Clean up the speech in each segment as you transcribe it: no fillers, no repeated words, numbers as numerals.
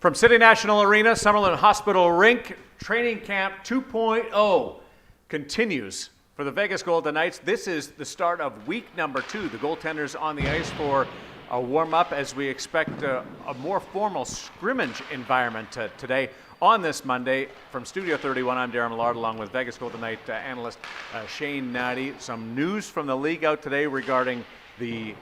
From City National Arena, Summerlin Hospital Rink, Training Camp 2.0 continues for the Vegas Golden Knights. This is the start of week number 2. The goaltenders on the ice for a warm-up as we expect a more formal scrimmage environment today on this Monday. From Studio 31, I'm Darren Millard along with Vegas Golden Knight analyst Shane Natty. Some news from the league out today regarding the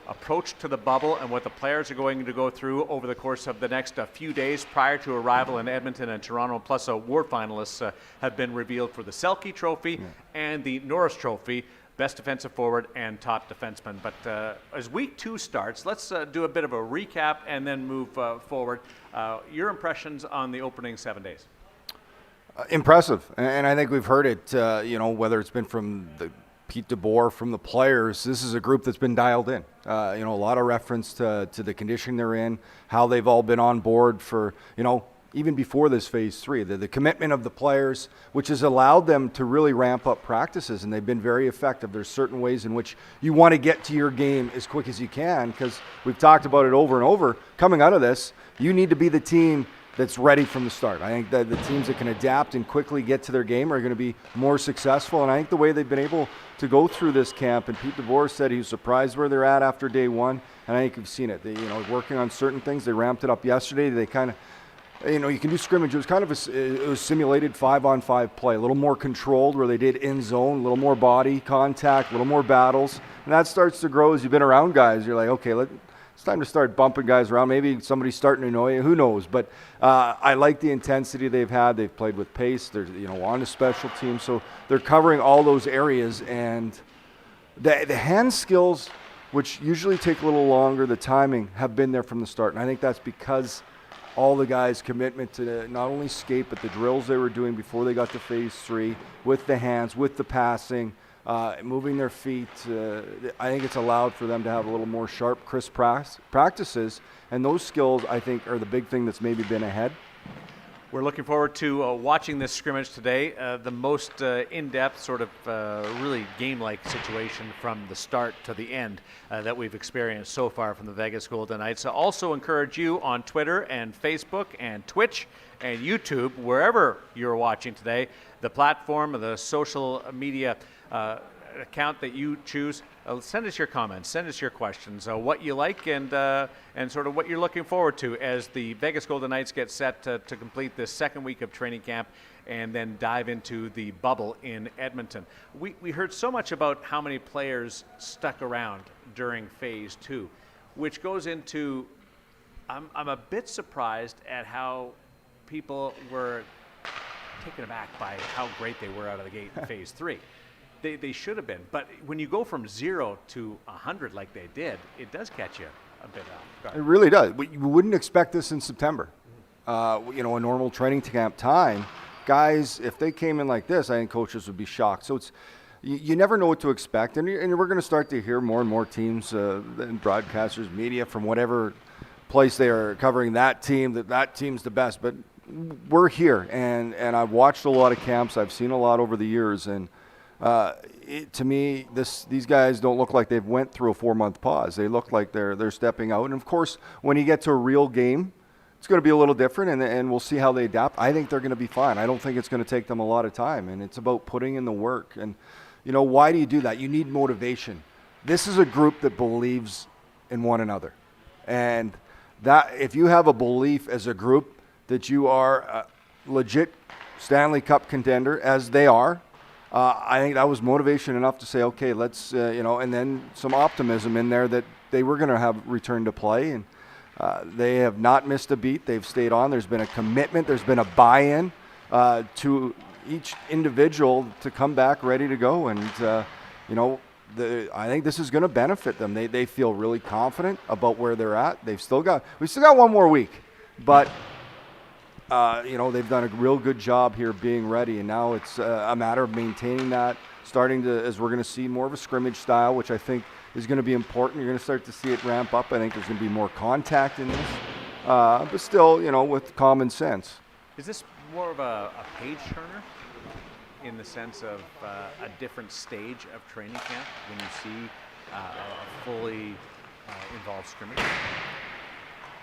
approach to the bubble and what the players are going to go through over the course of the next few days prior to arrival in Edmonton and Toronto. Plus, award finalists have been revealed for the Selke Trophy and the Norris Trophy, best defensive forward and top defenseman. But as week 2 starts, let's do a bit of a recap and then move forward. Your impressions on the opening 7 days? Impressive, and I think we've heard it, whether it's been from Pete DeBoer, from the players. This is a group that's been dialed in. A lot of reference to the condition they're in, how they've all been on board for, even before this phase 3, the commitment of the players, which has allowed them to really ramp up practices, and they've been very effective. There's certain ways in which you want to get to your game as quick as you can, because we've talked about it over and over. Coming out of this, you need to be the team that's ready from the start. I think that the teams that can adapt and quickly get to their game are going to be more successful, and I think the way they've been able to go through this camp, and Pete DeBoer said he was surprised where they're at after day 1, and I think you've seen it. They, working on certain things. They ramped it up yesterday. They kind of, you can do scrimmage. It was kind of it was simulated 5-on-5 play, a little more controlled where they did in zone, a little more body contact, a little more battles, and that starts to grow as you've been around guys. You're like, okay, it's time to start bumping guys around. Maybe somebody's starting to annoy you. Who knows? But I like the intensity they've had. They've played with pace. They're on a special team, so they're covering all those areas. And the hand skills, which usually take a little longer, the timing, have been there from the start. And I think that's because all the guys' commitment to not only skate, but the drills they were doing before they got to phase 3, with the hands, with the passing, moving their feet. I think it's allowed for them to have a little more sharp, crisp practices, and those skills, I think, are the big thing that's maybe been ahead. We're looking forward to watching this scrimmage today, the most in-depth sort of really game-like situation from the start to the end that we've experienced so far from the Vegas Golden Knights. I also encourage you on Twitter and Facebook and Twitch and YouTube, wherever you're watching today, the platform, the social media account that you choose, send us your comments, send us your questions, what you like and sort of what you're looking forward to as the Vegas Golden Knights get set to complete this second week of training camp and then dive into the bubble in Edmonton. We heard so much about how many players stuck around during phase 2, which goes into, I'm a bit surprised at how people were taken aback by how great they were out of the gate in phase 3. They should have been, but when you go from 0 to 100 like they did, it does catch you a bit off guard. It really does. You wouldn't expect this in September. A normal training camp time, guys, if they came in like this, I think coaches would be shocked. So you never know what to expect, and we're going to start to hear more and more teams and broadcasters, media from whatever place they are covering that team, that team's the best. But we're here, and I've watched a lot of camps. I've seen a lot over the years, and to me, these guys don't look like they've went through a 4-month pause. They look like they're stepping out. And of course, when you get to a real game, it's going to be a little different, and we'll see how they adapt. I think they're going to be fine. I don't think it's going to take them a lot of time, and it's about putting in the work. And why do you do that? You need motivation. This is a group that believes in one another, and that if you have a belief as a group that you are a legit Stanley Cup contender, as they are. I think that was motivation enough to say, okay, let's, and then some optimism in there that they were going to have return to play. And they have not missed a beat. They've stayed on. There's been a commitment. There's been a buy-in to each individual to come back ready to go. And, I think this is going to benefit them. They feel really confident about where they're at. We've still got 1 more week, but they've done a real good job here being ready, and now it's a matter of maintaining that, starting to, as we're going to see, more of a scrimmage style, which I think is going to be important. You're going to start to see it ramp up. I think there's going to be more contact in this, but still, with common sense. Is this more of a page turner in the sense of a different stage of training camp when you see a fully involved scrimmage?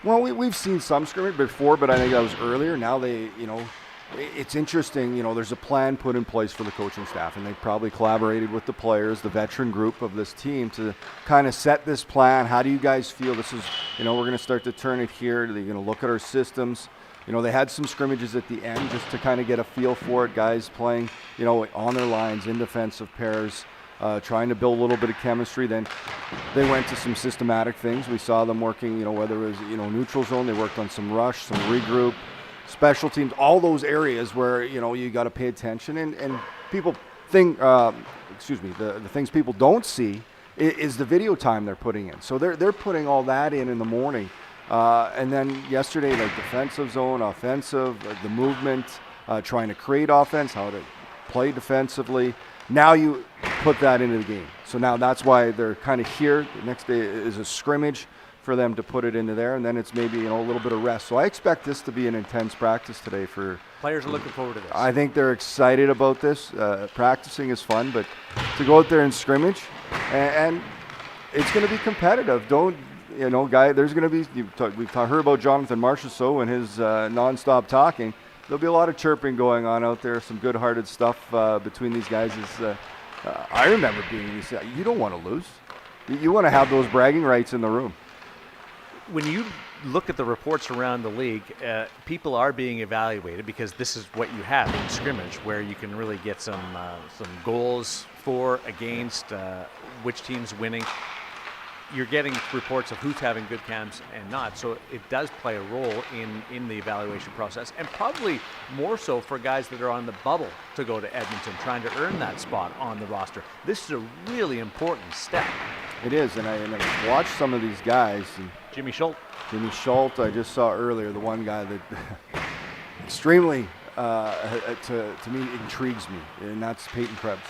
Well, we've seen some scrimmage before, but I think that was earlier. Now it's interesting. There's a plan put in place for the coaching staff, and they probably collaborated with the players, the veteran group of this team, to kind of set this plan. How do you guys feel? This is, we're going to start to turn it here. They're going to look at our systems. They had some scrimmages at the end just to kind of get a feel for it. Guys playing, on their lines, in defensive pairs, trying to build a little bit of chemistry. Then they went to some systematic things. We saw them working, whether it was, neutral zone. They worked on some rush, some regroup, special teams, all those areas where, you got to pay attention. And people think, the things people don't see is the video time they're putting in. So they're putting all that in the morning. And then yesterday, like defensive zone, offensive, the movement, trying to create offense, how to play defensively. Now you put that into the game. So now that's why they're kind of here. The next day is a scrimmage for them to put it into there, and then it's maybe a little bit of rest. So I expect this to be an intense practice today. Players are looking forward to this. I think they're excited about this. Practicing is fun, but to go out there and scrimmage, and it's going to be competitive. There's going to be, we've heard about Jonathan Marchessault and his nonstop talking. There'll be a lot of chirping going on out there, some good-hearted stuff between these guys. I remember you don't want to lose. You want to have those bragging rights in the room. When you look at the reports around the league, people are being evaluated because this is what you have in scrimmage, where you can really get some goals for, against, which team's winning. You're getting reports of who's having good camps and not, so it does play a role in the evaluation process, and probably more so for guys that are on the bubble to go to Edmonton, trying to earn that spot on the roster. This is a really important step. It is, and I watched some of these guys. Jimmy Schultz, I just saw earlier, the one guy that extremely, to me, intrigues me, and that's Peyton Krebs.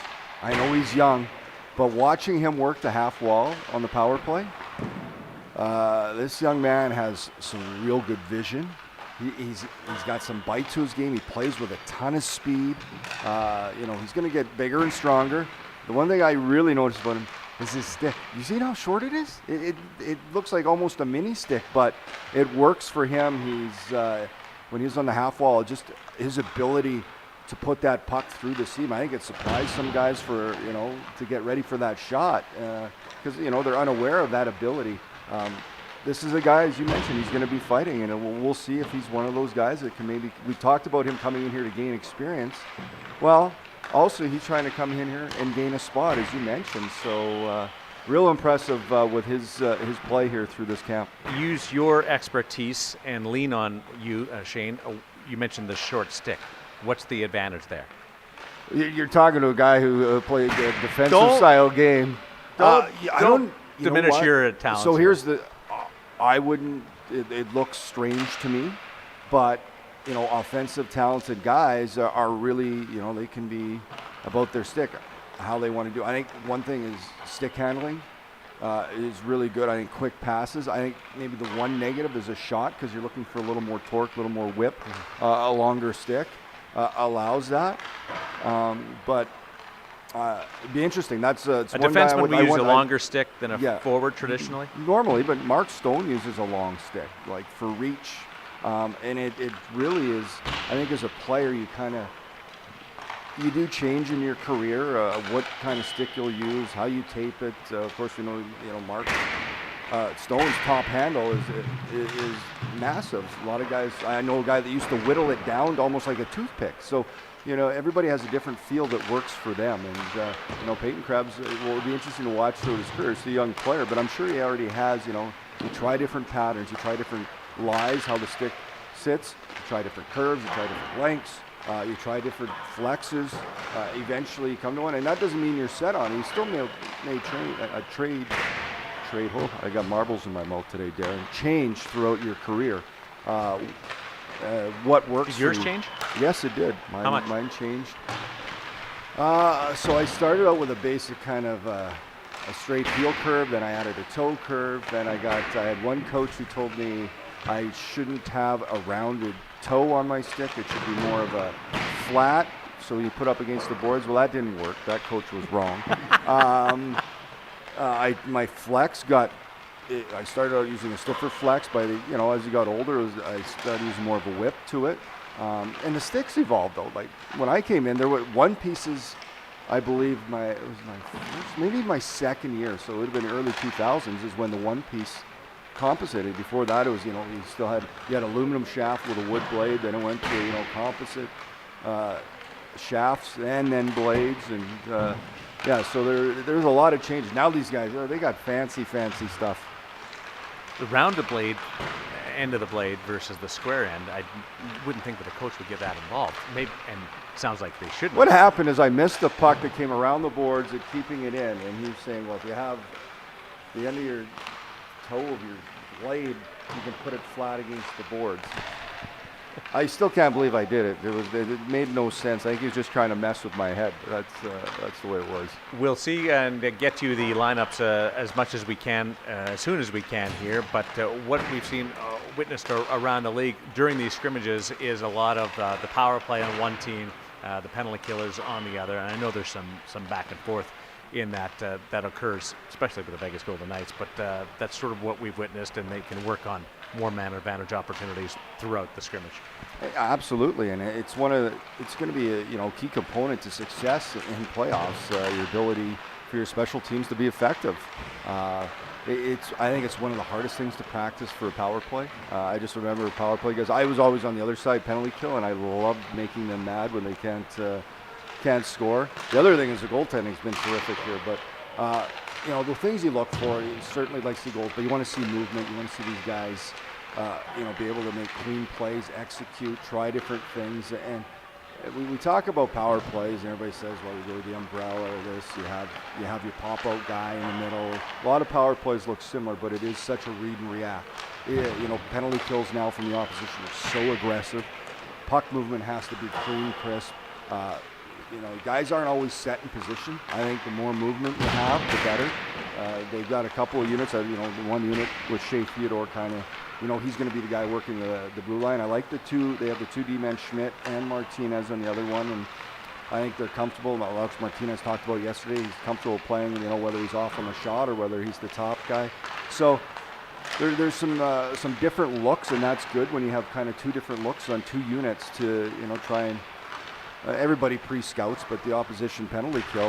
I know he's young, but watching him work the half wall on the power play, this young man has some real good vision. He's got some bite to his game. He plays with a ton of speed. He's going to get bigger and stronger. The one thing I really noticed about him is his stick. You see how short it is? It looks like almost a mini stick, but it works for him. When he's on the half wall, just his ability to put that puck through the seam. I think it surprised some guys to get ready for that shot because they're unaware of that ability. This is a guy, as you mentioned, he's going to be fighting, and we'll see if he's one of those guys that can maybe. We talked about him coming in here to gain experience. Well, also he's trying to come in here and gain a spot, as you mentioned. So real impressive with his play here through this camp. Use your expertise and lean on you, Shane. You mentioned the short stick. What's the advantage there? You're talking to a guy who played a defensive-style game. Don't diminish your talent. So here's I wouldn't. It looks strange to me, but offensive, talented guys are really, they can be about their stick, how they want to do. I think one thing is stick handling is really good. I think quick passes. I think maybe the one negative is a shot because you're looking for a little more torque, a little more whip, a longer stick. Allows that, but it'd be interesting. That's a defenseman would use a longer stick than a forward traditionally. Normally, but Mark Stone uses a long stick, like for reach, and it really is. I think as a player, you do change in your career what kind of stick you'll use, how you tape it. Of course, Mark. Stone's top handle is massive. A lot of guys, I know a guy that used to whittle it down to almost like a toothpick. So, everybody has a different feel that works for them. And, Peyton Krebs, will be interesting to watch through his career. He's a young player, but I'm sure he already has, you try different patterns, you try different lies, how the stick sits, you try different curves, you try different lengths, you try different flexes. Eventually you come to one, and that doesn't mean you're set on it. You still may trade. I got marbles in my mouth today, Darren. Change throughout your career. What works? Did yours for you? Change? Yes, it did. How much? Mine changed. So I started out with a basic kind of a straight heel curve. Then I added a toe curve. Then I had one coach who told me I shouldn't have a rounded toe on my stick. It should be more of a flat. So you put up against the boards. Well, that didn't work. That coach was wrong. My flex got I started out using a stiffer flex. As you got older, I started using more of a whip to it. And the sticks evolved though. Like when I came in, there were one pieces. I believe maybe my second year, so it would have been early 2000s is when the one piece composited. Before that, it was you had aluminum shaft with a wood blade. Then it went to composite shafts and then blades and so there's a lot of changes. Now these guys, they got fancy stuff. The rounded blade, end of the blade versus the square end, I wouldn't think that a coach would get that involved. Maybe, and it sounds like they shouldn't. What happened is I missed the puck that came around the boards and keeping it in, and he's saying, well, if you have the end of your toe of your blade, you can put it flat against the boards. I still can't believe I did it. It made no sense. I think he was just trying to mess with my head. That's the way it was. We'll see and get you the lineups as much as we can, as soon as we can here. But what we've seen, witnessed around the league during these scrimmages is a lot of the power play on one team, the penalty killers on the other. And I know there's some back and forth in that occurs, especially with the Vegas Golden Knights. But that's sort of what we've witnessed, and they can work on more man advantage opportunities throughout the scrimmage. Absolutely, and it's going to be a key component to success in playoffs. Your ability for your special teams to be effective. I think it's one of the hardest things to practice for a power play. I just remember power play guys. I was always on the other side, penalty kill, and I loved making them mad when they can't score. The other thing is the goaltending's been terrific here, but. The things you look for, you certainly like to see goals, but you want to see movement. You want to see these guys, be able to make clean plays, execute, try different things. And we talk about power plays, and everybody says, well, you go with the umbrella or this. You have your pop-out guy in the middle. A lot of power plays look similar, but it is such a read and react. Penalty kills now from the opposition are so aggressive. Puck movement has to be clean, crisp. Guys aren't always set in position. I think the more movement you have, the better. They've got a couple of units. The one unit with Shea Theodore kind of, he's going to be the guy working the blue line. I like the two. They have the two D-men, Schmidt and Martinez on the other one, and I think they're comfortable. Alex Martinez talked about yesterday. He's comfortable playing, whether he's off on a shot or whether he's the top guy. So there's some different looks, and that's good when you have kind of two different looks on two units to try and. Everybody pre-scouts, but the opposition penalty kill,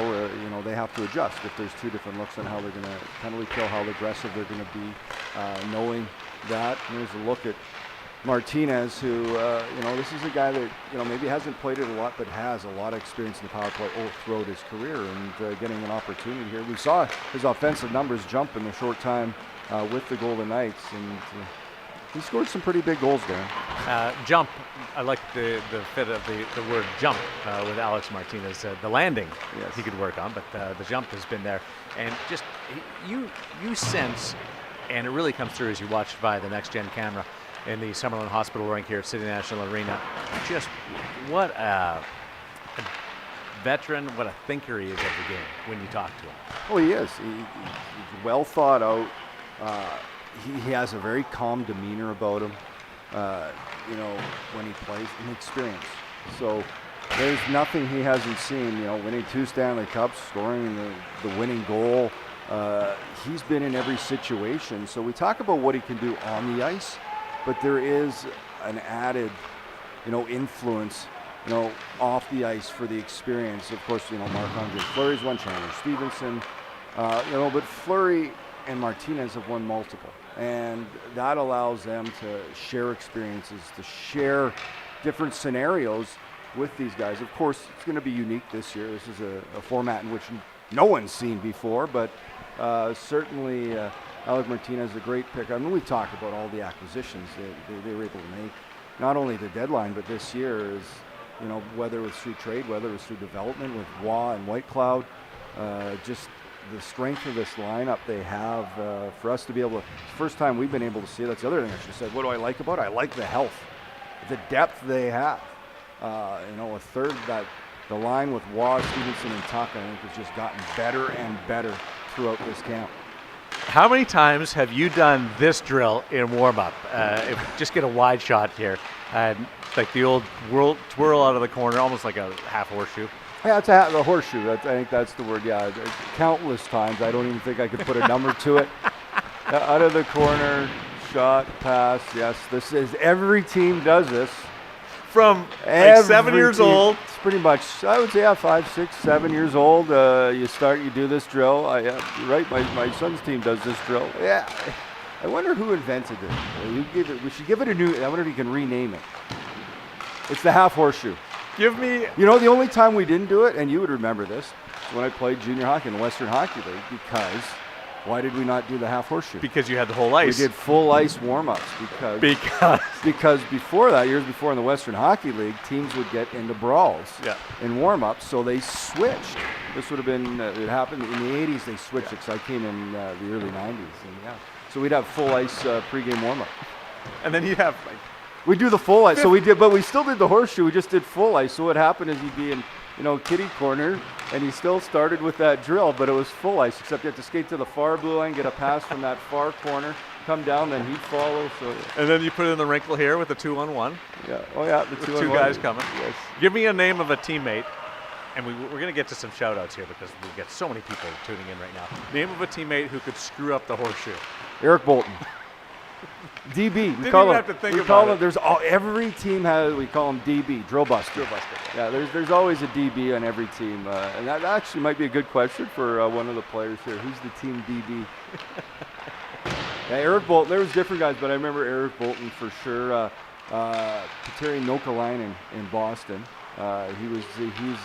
they have to adjust if there's two different looks on how they're going to penalty kill, how aggressive they're going to be, knowing that. And there's a look at Martinez, who, this is a guy that, maybe hasn't played it a lot, but has a lot of experience in the power play throughout his career, and getting an opportunity here. We saw his offensive numbers jump in a short time with the Golden Knights, and he scored some pretty big goals there. Jump. I like the fit of the word jump with Alex Martinez. The landing he could work on, but the jump has been there. And just you sense, and it really comes through as you watch via the Next Gen camera in the Summerlin Hospital rink here at City National Arena, just what a veteran, what a thinker he is of the game when you talk to him. Oh, he is. He's well thought out. He has a very calm demeanor about him, when he plays, and experience. So there's nothing he hasn't seen, winning 2 Stanley Cups, scoring the winning goal. He's been in every situation. So we talk about what he can do on the ice, but there is an added, influence, off the ice for the experience. Of course, Marc-Andre Fleury's won, Chandler Stevenson, but Fleury and Martinez have won multiple. And that allows them to share experiences, to share different scenarios with these guys. Of course, it's going to be unique this year. This is a format in which no one's seen before, but certainly Alec Martinez is a great pick. I mean, we talked about all the acquisitions they were able to make, not only the deadline, but this year is, whether it was through trade, whether it was through development with Waugh and White Cloud, just the strength of this lineup they have for us to be able to, first time we've been able to see, that's the other thing I should have said. What do I like about it? I like the health, the depth they have. A third that the line with Waugh, Stevenson, and Tuck, I think has just gotten better and better throughout this camp. How many times have you done this drill in warm-up? Just get a wide shot here. Like the old twirl out of the corner, almost like a half horseshoe. Yeah, it's the horseshoe. I think that's the word. Yeah, countless times. I don't even think I could put a number to it. Out of the corner, shot, pass. Yes, this is every team does this. From like Every 7 years team. old. It's pretty much, I would say, 5, 6, 7 years old. You do this drill. You're right, my son's team does this drill. Yeah. I wonder who invented it. We should give it a new, I wonder if you can rename it. It's the half horseshoe. Give me. You know, the only time we didn't do it, and you would remember this, is when I played junior hockey in the Western Hockey League, because why did we not do the half horseshoe? Because you had the whole ice. We did full ice warm-ups because before that, years before in the Western Hockey League, teams would get into brawls in warm-ups, so they switched. This would have been, it happened in the 80s, they switched it, so I came in the early 90s. And so we'd have full ice pregame warm-up. And then you have like. We do the full ice, so we did, but we still did the horseshoe. We just did full ice. So what happened is you'd be in, kitty corner, and you still started with that drill, but it was full ice. Except you have to skate to the far blue line, get a pass from that far corner, come down, then he'd follow. So. And then you put in the wrinkle here with the 2-on-1. Yeah. Oh yeah, the two guys coming. Yes. Give me a name of a teammate, and we're going to get to some shout-outs here because we get so many people tuning in right now. Name of a teammate who could screw up the horseshoe. Eric Bolton. DB. We call him. Every team has. We call him DB, drill buster. Drill buster. Yeah. There's always a DB on every team, and that actually might be a good question for one of the players here. Who's the team DB? Yeah, Eric Bolton. There was different guys, but I remember Eric Bolton for sure. Petteri Nokalainen in Boston. He's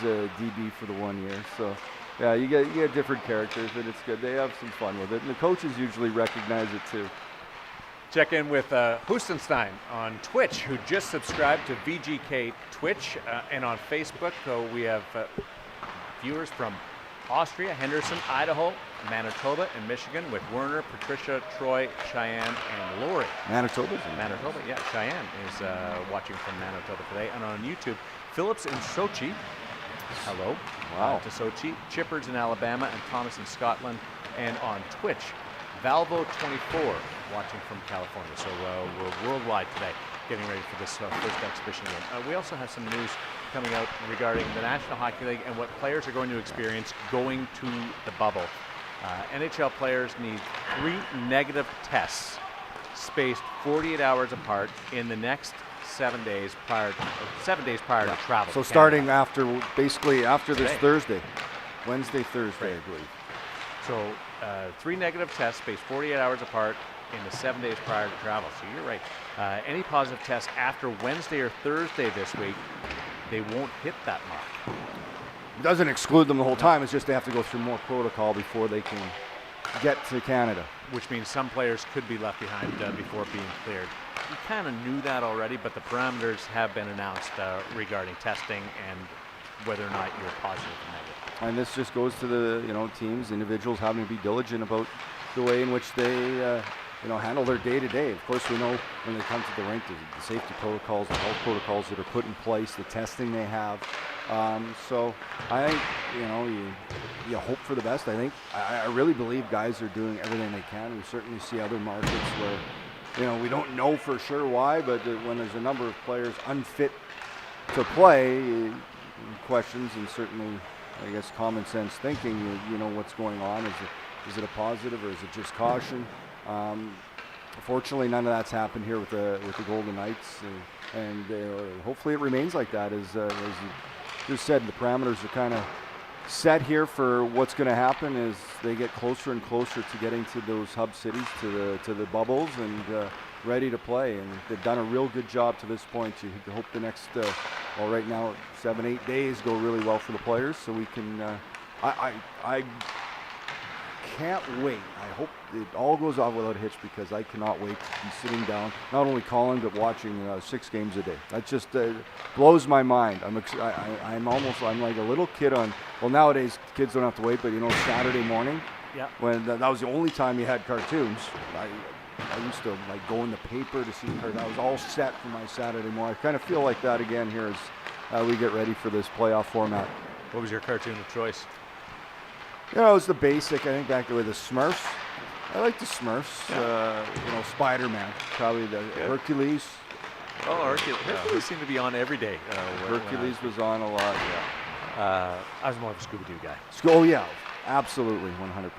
a DB for the 1 year. So. Yeah, you get different characters, and it's good. They have some fun with it, and the coaches usually recognize it too. Check in with Hustenstein on Twitch, who just subscribed to VGK Twitch, and on Facebook we have viewers from Austria, Henderson, Idaho, Manitoba, and Michigan, with Werner, Patricia, Troy, Cheyenne, and Lori. Manitoba, yeah. Cheyenne is watching from Manitoba today, and on YouTube, Phillips in Sochi. Hello. Wow. To Sochi, Chippers in Alabama, and Thomas in Scotland, and on Twitch, Valvo24 watching from California. So we're worldwide today, getting ready for this first exhibition game. We also have some news coming out regarding the National Hockey League and what players are going to experience going to the bubble. NHL players need 3 negative tests spaced 48 hours apart in the next 7 days prior to travel. So starting basically after this Today. Thursday, Wednesday, Thursday, Right. I believe. So 3 negative tests spaced 48 hours apart in the 7 days prior to travel. So you're right. Any positive tests after Wednesday or Thursday this week, they won't hit that mark. It doesn't exclude them the whole time. It's just they have to go through more protocol before they can get to Canada. Which means some players could be left behind before being cleared. We kind of knew that already, but the parameters have been announced regarding testing and whether or not you're positive or negative. And this just goes to the teams, individuals having to be diligent about the way in which they handle their day-to-day. Of course, we know when they come to the rink, the safety protocols, the health protocols that are put in place, the testing they have. So I think you hope for the best. I really believe guys are doing everything they can. We certainly see other markets where we don't know for sure why, but when there's a number of players unfit to play, questions and certainly, I guess, common sense thinking. You know what's going on. Is it a positive or is it just caution? Fortunately, none of that's happened here with the Golden Knights, and hopefully it remains like that. As you just said, the parameters are kind of set here for what's going to happen as they get closer and closer to getting to those hub cities, to the bubbles, and ready to play. And they've done a real good job to this point. You hope the next, right now, 7-8 days go really well for the players, so we can. I can't wait. I hope it all goes off without a hitch, because I cannot wait to be sitting down, not only calling but watching 6 games a day. That just blows my mind. I'm like a little kid on. Well, nowadays kids don't have to wait, but Saturday morning. Yeah. When that was the only time you had cartoons. I used to go in the paper to see cartoons. I was all set for my Saturday morning. I kind of feel like that again here as we get ready for this playoff format. What was your cartoon of choice? It's the basic. I think back to the Smurfs. I like the Smurfs. Yeah. Spider-Man, probably the Hercules. Oh, Hercules seemed to be on every day. Hercules was on a lot. Yeah. I was more of a Scooby-Doo guy. Oh yeah, Absolutely, 100%.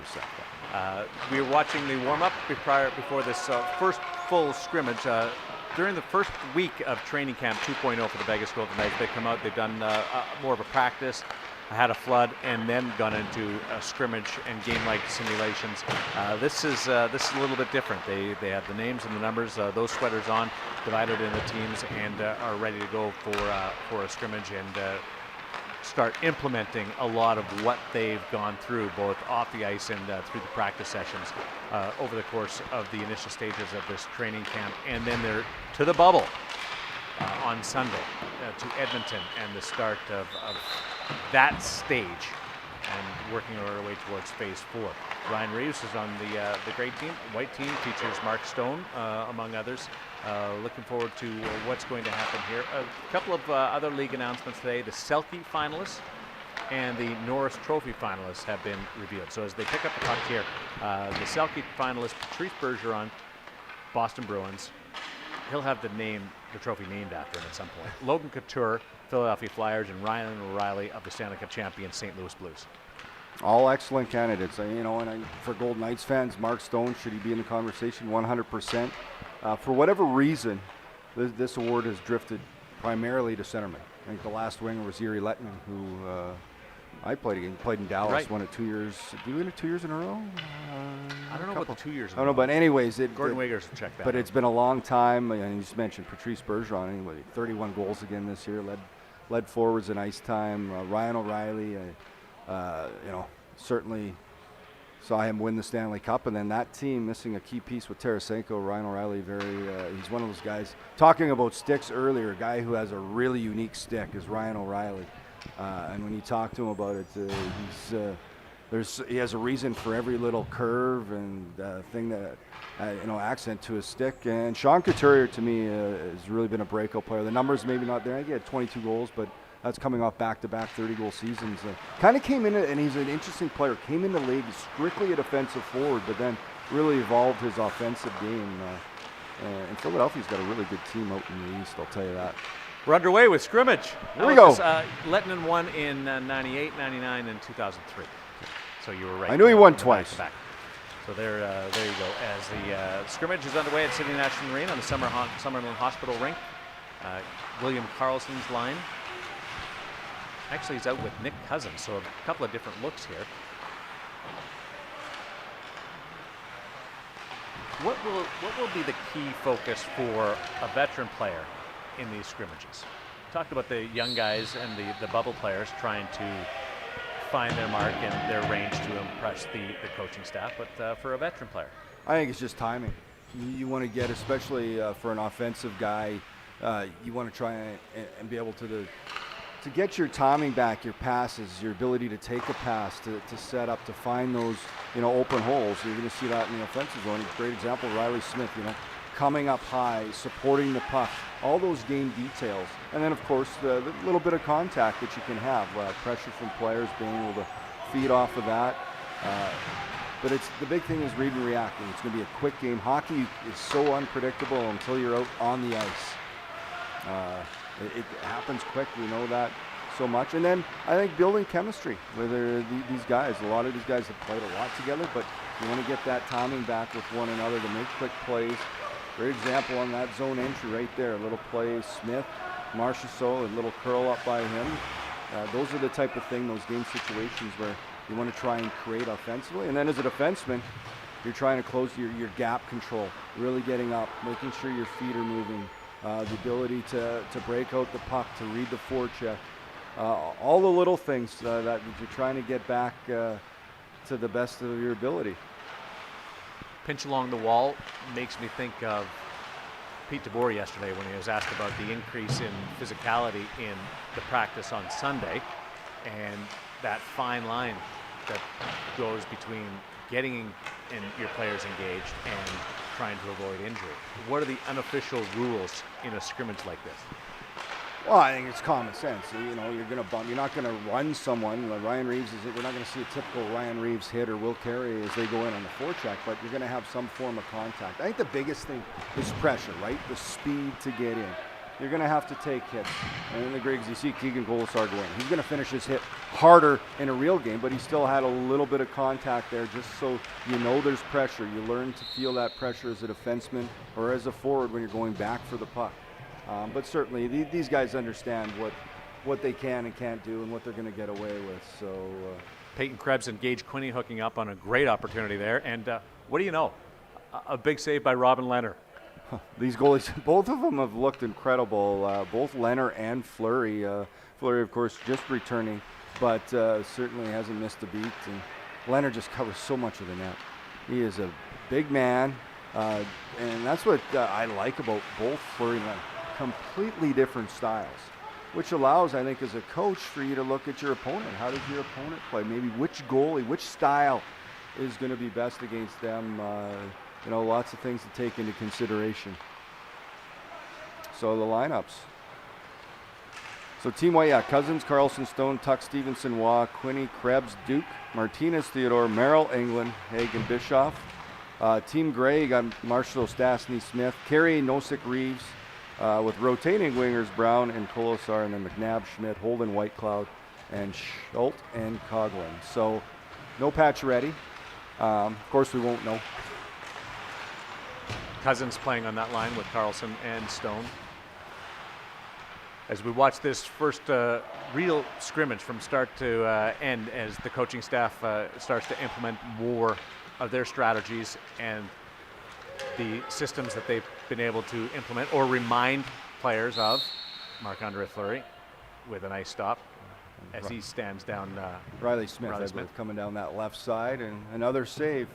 We were watching the warm-up before this first full scrimmage. During the first week of training camp 2.0 for the Vegas Golden Knights, they've come out, they've done more of a practice, had a flood, and then gone into a scrimmage and game-like simulations. This is a little bit different. They have the names and the numbers, those sweaters on, divided into teams, and are ready to go for a scrimmage and start implementing a lot of what they've gone through, both off the ice and through the practice sessions over the course of the initial stages of this training camp. And then they're to the bubble on Sunday to Edmonton and the start of that stage and working our way towards phase 4. Ryan Reeves is on the great team. White team features Mark Stone, among others. Looking forward to what's going to happen here. A couple of other league announcements today. The Selke finalists and the Norris Trophy finalists have been revealed. So as they pick up the puck here, the Selke finalist, Patrice Bergeron, Boston Bruins. He'll have the trophy named after him at some point. Logan Couture, Philadelphia Flyers, and Ryan O'Reilly of the Stanley Cup champion St. Louis Blues. All excellent candidates. For Golden Knights fans, Mark Stone, should he be in the conversation? 100%. For whatever reason, this award has drifted primarily to centermen. I think the last winger was Yuri Lettman, who I played against. He played in Dallas, right. Won it 2 years. Did he win it 2 years in a row? I don't know about the 2 years. I don't know, but anyways, Gordon Wiggers will check that. But out. It's been a long time. And you just mentioned Patrice Bergeron. Anyway, 31 goals again this year. Led forwards in ice time. Ryan O'Reilly, certainly saw him win the Stanley Cup, and then that team missing a key piece with Tarasenko. Ryan O'Reilly, he's one of those guys. Talking about sticks earlier, a guy who has a really unique stick is Ryan O'Reilly, and when you talk to him about it, he has a reason for every little curve and thing that accent to his stick. And Sean Couturier, to me, has really been a breakout player. The numbers maybe not there. I think he had 22 goals, but that's coming off back-to-back 30-goal seasons. Kind of came in, and he's an interesting player. Came in the league strictly a defensive forward, but then really evolved his offensive game. And Philadelphia's got a really good team out in the East, I'll tell you that. We're underway with scrimmage. Here we go. Lettinen won in 98, 99, and 2003. So you were right. I knew he won twice. Back. So there you go. As the scrimmage is underway at City National Arena on the Summerlin Hospital rink. William Karlsson's line. Actually, he's out with Nick Cousins, so a couple of different looks here. What will be the key focus for a veteran player in these scrimmages? Talked about the young guys and the bubble players trying to find their mark and their range to impress the coaching staff, but for a veteran player? I think it's just timing. You want to get, especially for an offensive guy, you want to try and be able to get your timing back, your passes, your ability to take a pass, to set up, to find those open holes. You're going to see that in the offensive zone. A great example, Riley Smith, coming up high, supporting the puck, all those game details. And then, of course, the little bit of contact that you can have, pressure from players, being able to feed off of that. But the big thing is read and reacting. It's going to be a quick game. Hockey is so unpredictable until you're out on the ice. It happens quick. We know that so much. And then I think building chemistry with these guys. A lot of these guys have played a lot together, but you want to get that timing back with one another to make quick plays. Great example on that zone entry right there. A little play, Smith, Marchessault, a little curl up by him. Those are the type of thing, those game situations where you want to try and create offensively. And then as a defenseman, you're trying to close your gap control, really getting up, making sure your feet are moving, the ability to break out the puck, to read the forecheck. All the little things that you're trying to get back to the best of your ability. Pinch along the wall makes me think of Pete DeBoer yesterday when he was asked about the increase in physicality in the practice on Sunday and that fine line that goes between getting your players engaged and trying to avoid injury. What are the unofficial rules in a scrimmage like this? Well, I think it's common sense. You're going to bump. You're not going to run someone. Like Ryan Reeves we're not going to see a typical Ryan Reeves hit or Will Carey as they go in on the forecheck, but you're going to have some form of contact. I think the biggest thing is pressure, right? The speed to get in. you're going to have to take hits. And in the Griggs, you see Keegan Golisar going. He's going to finish his hit harder in a real game, but he still had a little bit of contact there just so you know there's pressure. You learn to feel that pressure as a defenseman or as a forward when you're going back for the puck. But certainly these guys understand what they can and can't do and what they're going to get away with. So Peyton Krebs and Gage Quinney hooking up on a great opportunity there. And what do you know? A big save by Robin Lehner. These goalies, both of them have looked incredible, both Lehner and Fleury. Fleury, of course, just returning, but certainly hasn't missed a beat. And Lehner just covers so much of the net. He is a big man, and that's what I like about both Fleury and Lehner. Completely different styles, which allows, I think, as a coach, for you to look at your opponent. How does your opponent play? Maybe which goalie, which style is going to be best against them. Lots of things to take into consideration. So the lineups. So Team White, Cousins, Carlson, Stone, Tuck, Stevenson, Waugh, Quinney, Krebs, Duke, Martinez, Theodore, Merrill, England, Hagen, Bischoff. Team Gray, you got Marshall, Stastny, Smith, Carey, Nosek, Reeves, with rotating wingers Brown and Kolosar, and then McNabb, Schmidt, Holden, Whitecloud, and Schultz and Coughlin. So no Pacioretty. Of course, we won't know. Cousins playing on that line with Carlson and Stone. As we watch this first real scrimmage from start to end, as the coaching staff starts to implement more of their strategies and the systems that they've been able to implement or remind players of. Marc-Andre Fleury with a nice stop as he stands down. Riley Smith, coming down that left side, and another save.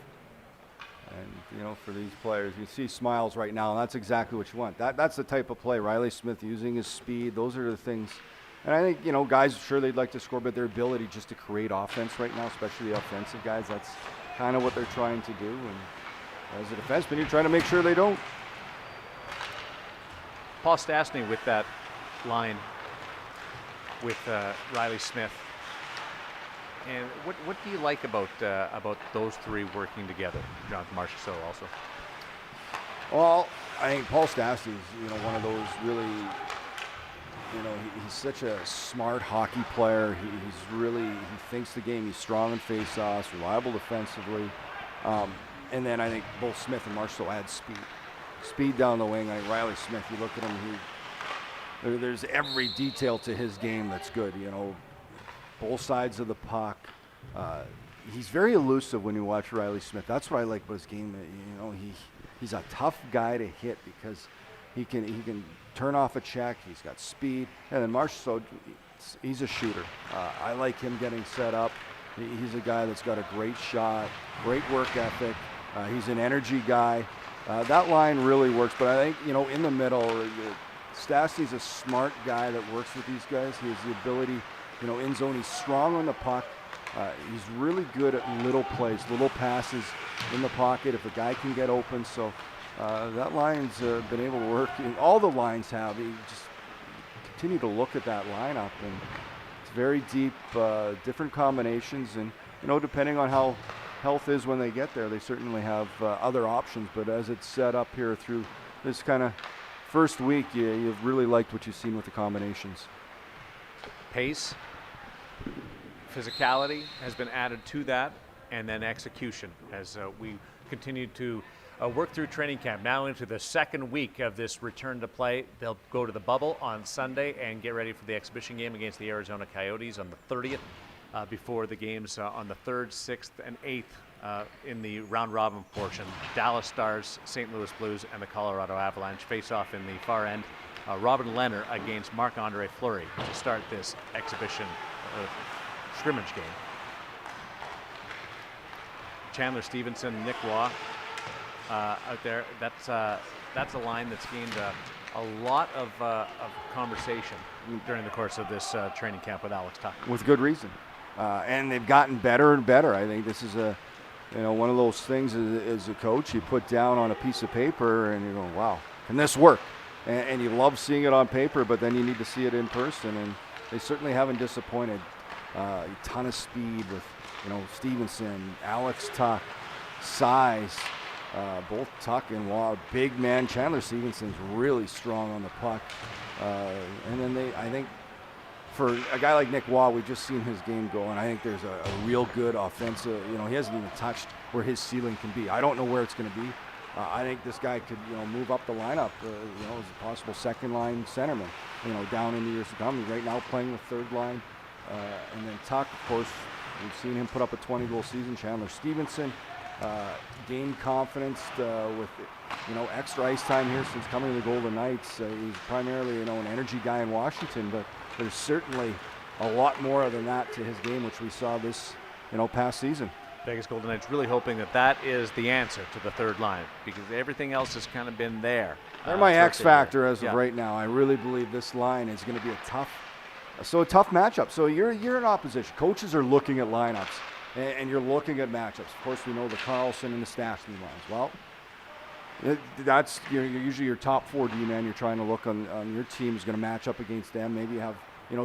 And, for these players, you see smiles right now, and that's exactly what you want. That's the type of play. Riley Smith using his speed, those are the things. And I think, guys, sure, they'd like to score, but their ability just to create offense right now, especially the offensive guys, that's kind of what they're trying to do. And as a defenseman, you're trying to make sure they don't. Paul Stastny with that line with Riley Smith. And what do you like about those three working together? Jonathan Marchessault also. Well, I think Paul Stastny is one of those really. He's such a smart hockey player. He thinks the game. He's strong in face-offs, reliable defensively, and then I think both Smith and Marchessault add speed down the wing. I think Riley Smith, you look at him, there's every detail to his game that's good. Both sides of the puck. He's very elusive when you watch Riley Smith. That's what I like about his game. He's a tough guy to hit because he can turn off a check. He's got speed. And then Marchessault, he's a shooter. I like him getting set up. He's a guy that's got a great shot, great work ethic. He's an energy guy. That line really works. But I think, in the middle, Stastny's a smart guy that works with these guys. He has the ability, in zone. He's strong on the puck. He's really good at little plays, little passes in the pocket if a guy can get open. So that line's been able to work. And all the lines have. You just continue to look at that lineup, and it's very deep, different combinations. And, depending on how health is when they get there, they certainly have other options. But as it's set up here through this kind of first week, you've really liked what you've seen with the combinations. Pace, physicality has been added to that, and then execution as we continue to work through training camp. Now into the second week of this return to play. They'll go to the bubble on Sunday and get ready for the exhibition game against the Arizona Coyotes on the 30th before the games on the 3rd, 6th, and 8th in the round-robin portion. Dallas Stars, St. Louis Blues, and the Colorado Avalanche face off in the far end. Robin Lehner against Marc-Andre Fleury to start this exhibition scrimmage game. Chandler Stevenson, Nick Waugh out there. That's a line that's gained a lot of conversation during the course of this training camp with Alex Tuck. With good reason. And they've gotten better and better. I think this is one of those things as a coach you put down on a piece of paper and you go, wow, can this work? And you love seeing it on paper, but then you need to see it in person, and they certainly haven't disappointed. A ton of speed with, Stevenson, Alex Tuck, size, Both Tuck and Waugh, big man. Chandler Stevenson's really strong on the puck. And then I think for a guy like Nick Waugh, we've just seen his game go, and I think there's a real good offensive, he hasn't even touched where his ceiling can be. I don't know where it's going to be. I think this guy could, move up the lineup, as a possible second line centerman, down in the years to come. He's right now playing the third line. And then Tuck, of course, we've seen him put up a 20-goal season. Chandler Stevenson gained confidence with, extra ice time here since coming to the Golden Knights. He's primarily, an energy guy in Washington, but there's certainly a lot more than that to his game, which we saw this, past season. Vegas Golden Knights really hoping that is the answer to the third line, because everything else has kind of been there. They're my X factor as of right now. I really believe this line is going to be a tough matchup. So you're in opposition. Coaches are looking at lineups, and you're looking at matchups. Of course, we know the Carlson and the Stastny lines. Well, that's usually your top 4 D-men. You're trying to look on your team is going to match up against them. Maybe you have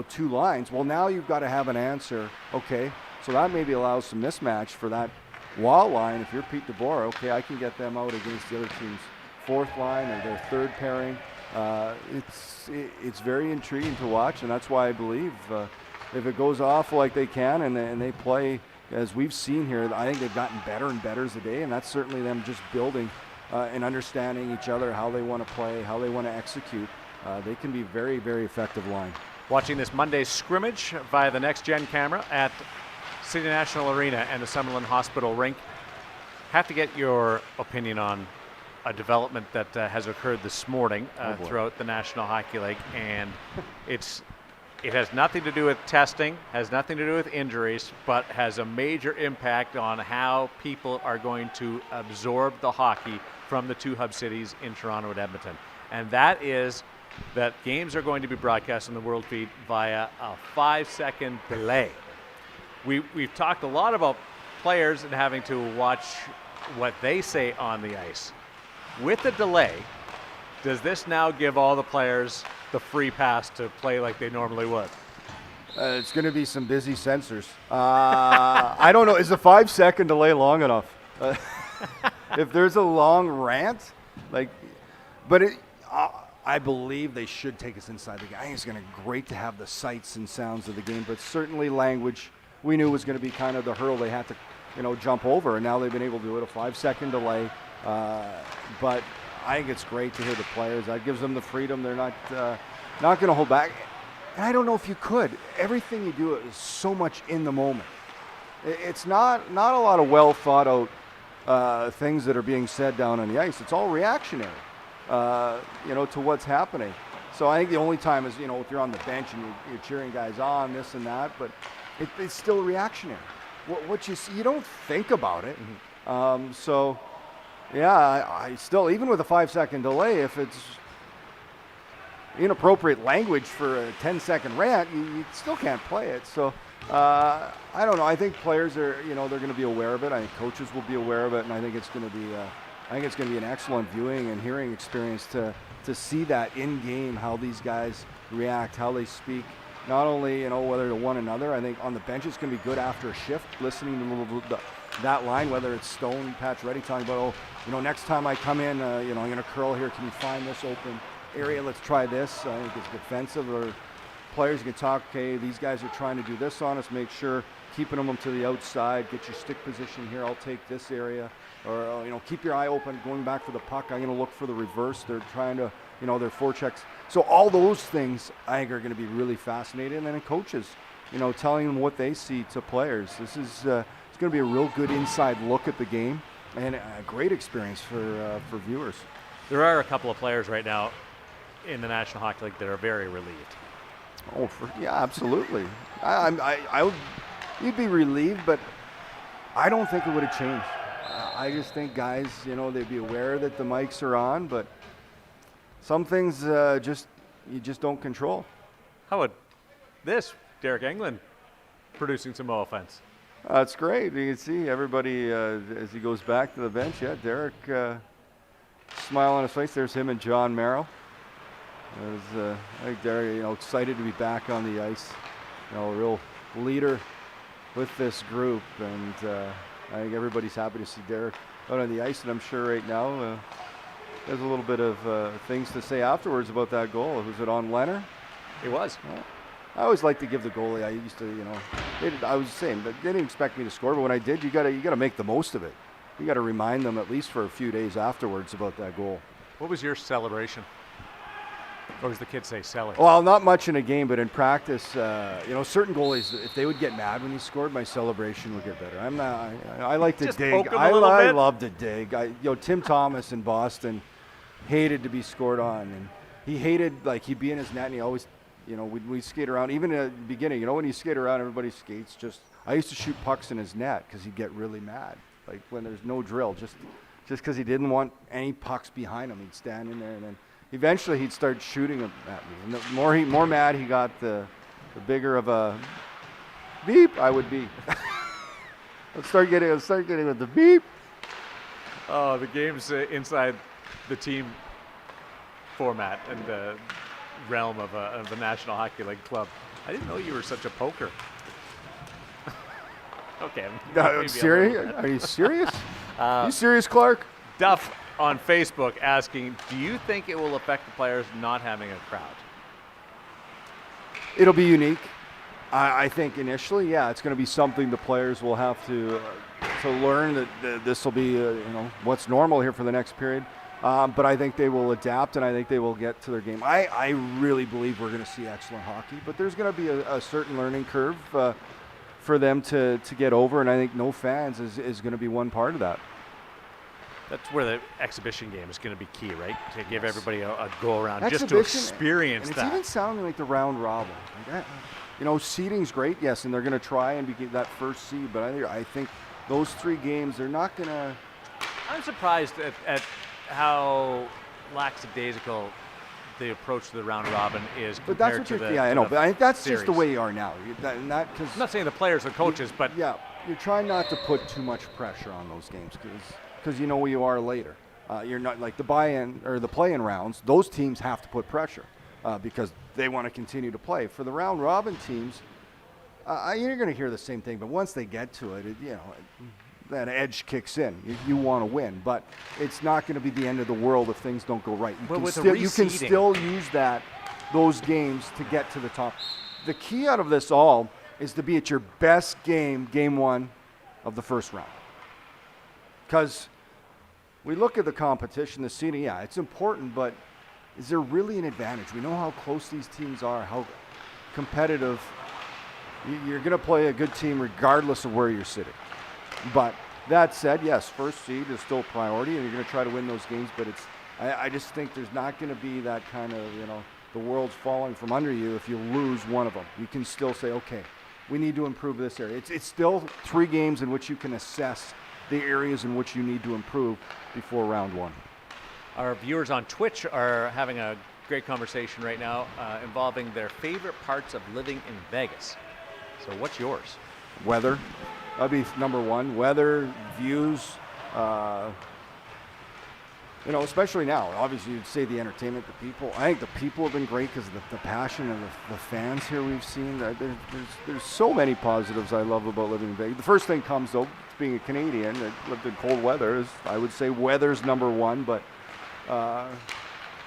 2 lines. Well, now you've got to have an answer. Okay, so that maybe allows some mismatch for that wall line. If you're Pete DeBoer, okay, I can get them out against the other team's 4th line or their 3rd pairing. It's very intriguing to watch, and that's why I believe if it goes off like they can and they play as we've seen here, I think they've gotten better and better as a day, and that's certainly them just building and understanding each other, how they want to play, how they want to execute. They can be very, very effective line. Watching this Monday's scrimmage via the Next Gen camera at City National Arena and the Summerlin Hospital rink. Have to get your opinion on a development that has occurred this morning throughout the National Hockey League, and it has nothing to do with testing, has nothing to do with injuries, but has a major impact on how people are going to absorb the hockey from the 2 hub cities in Toronto and Edmonton. And that is that games are going to be broadcast on the World Feed via a 5-second delay. We've talked a lot about players and having to watch what they say on the ice. With the delay, does this now give all the players the free pass to play like they normally would? It's going to be some busy sensors. I don't know. Is a 5-second delay long enough? If there's a long rant, I believe they should take us inside the game. I think it's going to be great to have the sights and sounds of the game, but certainly language we knew was going to be kind of the hurdle they had to, jump over, and now they've been able to do it, a 5-second delay. But I think it's great to hear the players. That gives them the freedom. They're not going to hold back. And I don't know if you could. Everything you do is so much in the moment. It's not a lot of well thought out things that are being said down on the ice. It's all reactionary, to what's happening. So I think the only time is, if you're on the bench and you're cheering guys on, this and that, but it's still reactionary. What you see, you don't think about it. Mm-hmm. Yeah, I still, even with a 5-second delay, if it's inappropriate language for a 10-second rant, you still can't play it. So I don't know. I think players are, they're going to be aware of it. I think coaches will be aware of it, and I think it's going to be, an excellent viewing and hearing experience to see that in game, how these guys react, how they speak. Not only, whether to one another. I think on the bench it's going to be good after a shift, listening to that line, whether it's Stone, Pacioretty talking about, next time I come in, I'm going to curl here. Can you find this open area? Let's try this. I think it's defensive. Or players can talk, okay, these guys are trying to do this on us. Make sure keeping them to the outside. Get your stick position here. I'll take this area. Or, keep your eye open going back for the puck. I'm going to look for the reverse. They're trying to, their forechecks. So all those things I think are going to be really fascinating. And then coaches, telling them what they see to players. This is it's going to be a real good inside look at the game and a great experience for viewers. There are a couple of players right now in the National Hockey League that are very relieved. Oh, yeah, absolutely. I would, you'd be relieved, but I don't think it would have changed. I just think guys, they'd be aware that the mics are on, but some things you just don't control. How about this, Derek Englund producing some offense? That's great. You can see everybody as he goes back to the bench. Yeah, Derek, smile on his face. There's him and John Merrill. I think Derek, excited to be back on the ice. A real leader with this group, and I think everybody's happy to see Derek out on the ice, and I'm sure right now there's a little bit of things to say afterwards about that goal. Was it on Leonard? It was. Well, I always like to give the goalie. I used to, I was saying, but they didn't expect me to score. But when I did, you gotta make the most of it. You gotta remind them at least for a few days afterwards about that goal. What was your celebration? Or as the kids say, cellar? Well, not much in a game, but in practice, certain goalies, if they would get mad when he scored, my celebration would get better. I'm not. I like to Just dig. poke him a little I bit? love to dig. Tim Thomas in Boston hated to be scored on, and he hated he'd be in his net, and he always, we'd skate around. Even at the beginning, when you skate around, everybody skates. I used to shoot pucks in his net because he'd get really mad, like when there's no drill, just because he didn't want any pucks behind him. He'd stand in there, and then eventually he'd start shooting them at me. And the more mad he got, the bigger of a beep I would be. I'd start getting with the beep. Oh, the game's inside the team format and the realm of the National Hockey League club. I didn't know you were such a poker. Okay. Serious? Are you serious? You serious, Clark? Duff on Facebook asking, do you think it will affect the players not having a crowd? It'll be unique. I think initially, yeah, it's going to be something the players will have to learn that this will be, what's normal here for the next period. But I think they will adapt, and I think they will get to their game. I really believe we're going to see excellent hockey, but there's going to be a certain learning curve for them to get over, and I think no fans is going to be one part of that. That's where the exhibition game is going to be key, right? To give everybody a go-around, just to Exhibition, experience and that. It's even sounding like the round robin. Seeding's great, yes, and they're going to try and be that first seed, but I think those 3 games, they're not going to... I'm surprised at how lackadaisical the approach to the round robin is But that's compared what to you're... the Yeah, I know, but I think that's series. just the way you are now. I'm not saying the players or coaches, but... Yeah, you're trying not to put too much pressure on those games because you know where you are later. You're not like the buy-in or the play-in rounds. Those teams have to put pressure because they want to continue to play. For the round robin teams, you're going to hear the same thing. But once they get to it, that edge kicks in. You want to win, but it's not going to be the end of the world if things don't go right. You can still use those games to get to the top. The key out of this all is to be at your best game 1 of the first round. Because we look at the competition, the seeding, yeah, it's important, but is there really an advantage? We know how close these teams are, how competitive. You're going to play a good team regardless of where you're sitting. But that said, yes, first seed is still priority, and you're going to try to win those games, but I just think there's not going to be that kind of, the world's falling from under you if you lose one of them. You can still say, okay, we need to improve this area. It's still 3 games in which you can assess the areas in which you need to improve before round 1. Our viewers on Twitch are having a great conversation right now involving their favorite parts of living in Vegas. So what's yours? Weather. That'd be number 1. Weather, views, especially now. Obviously, you'd say the entertainment, the people. I think the people have been great because of the passion and the fans here we've seen. There's so many positives I love about living in Vegas. The first thing comes, though, being a Canadian that lived in cold weather, I would say weather's number 1. But,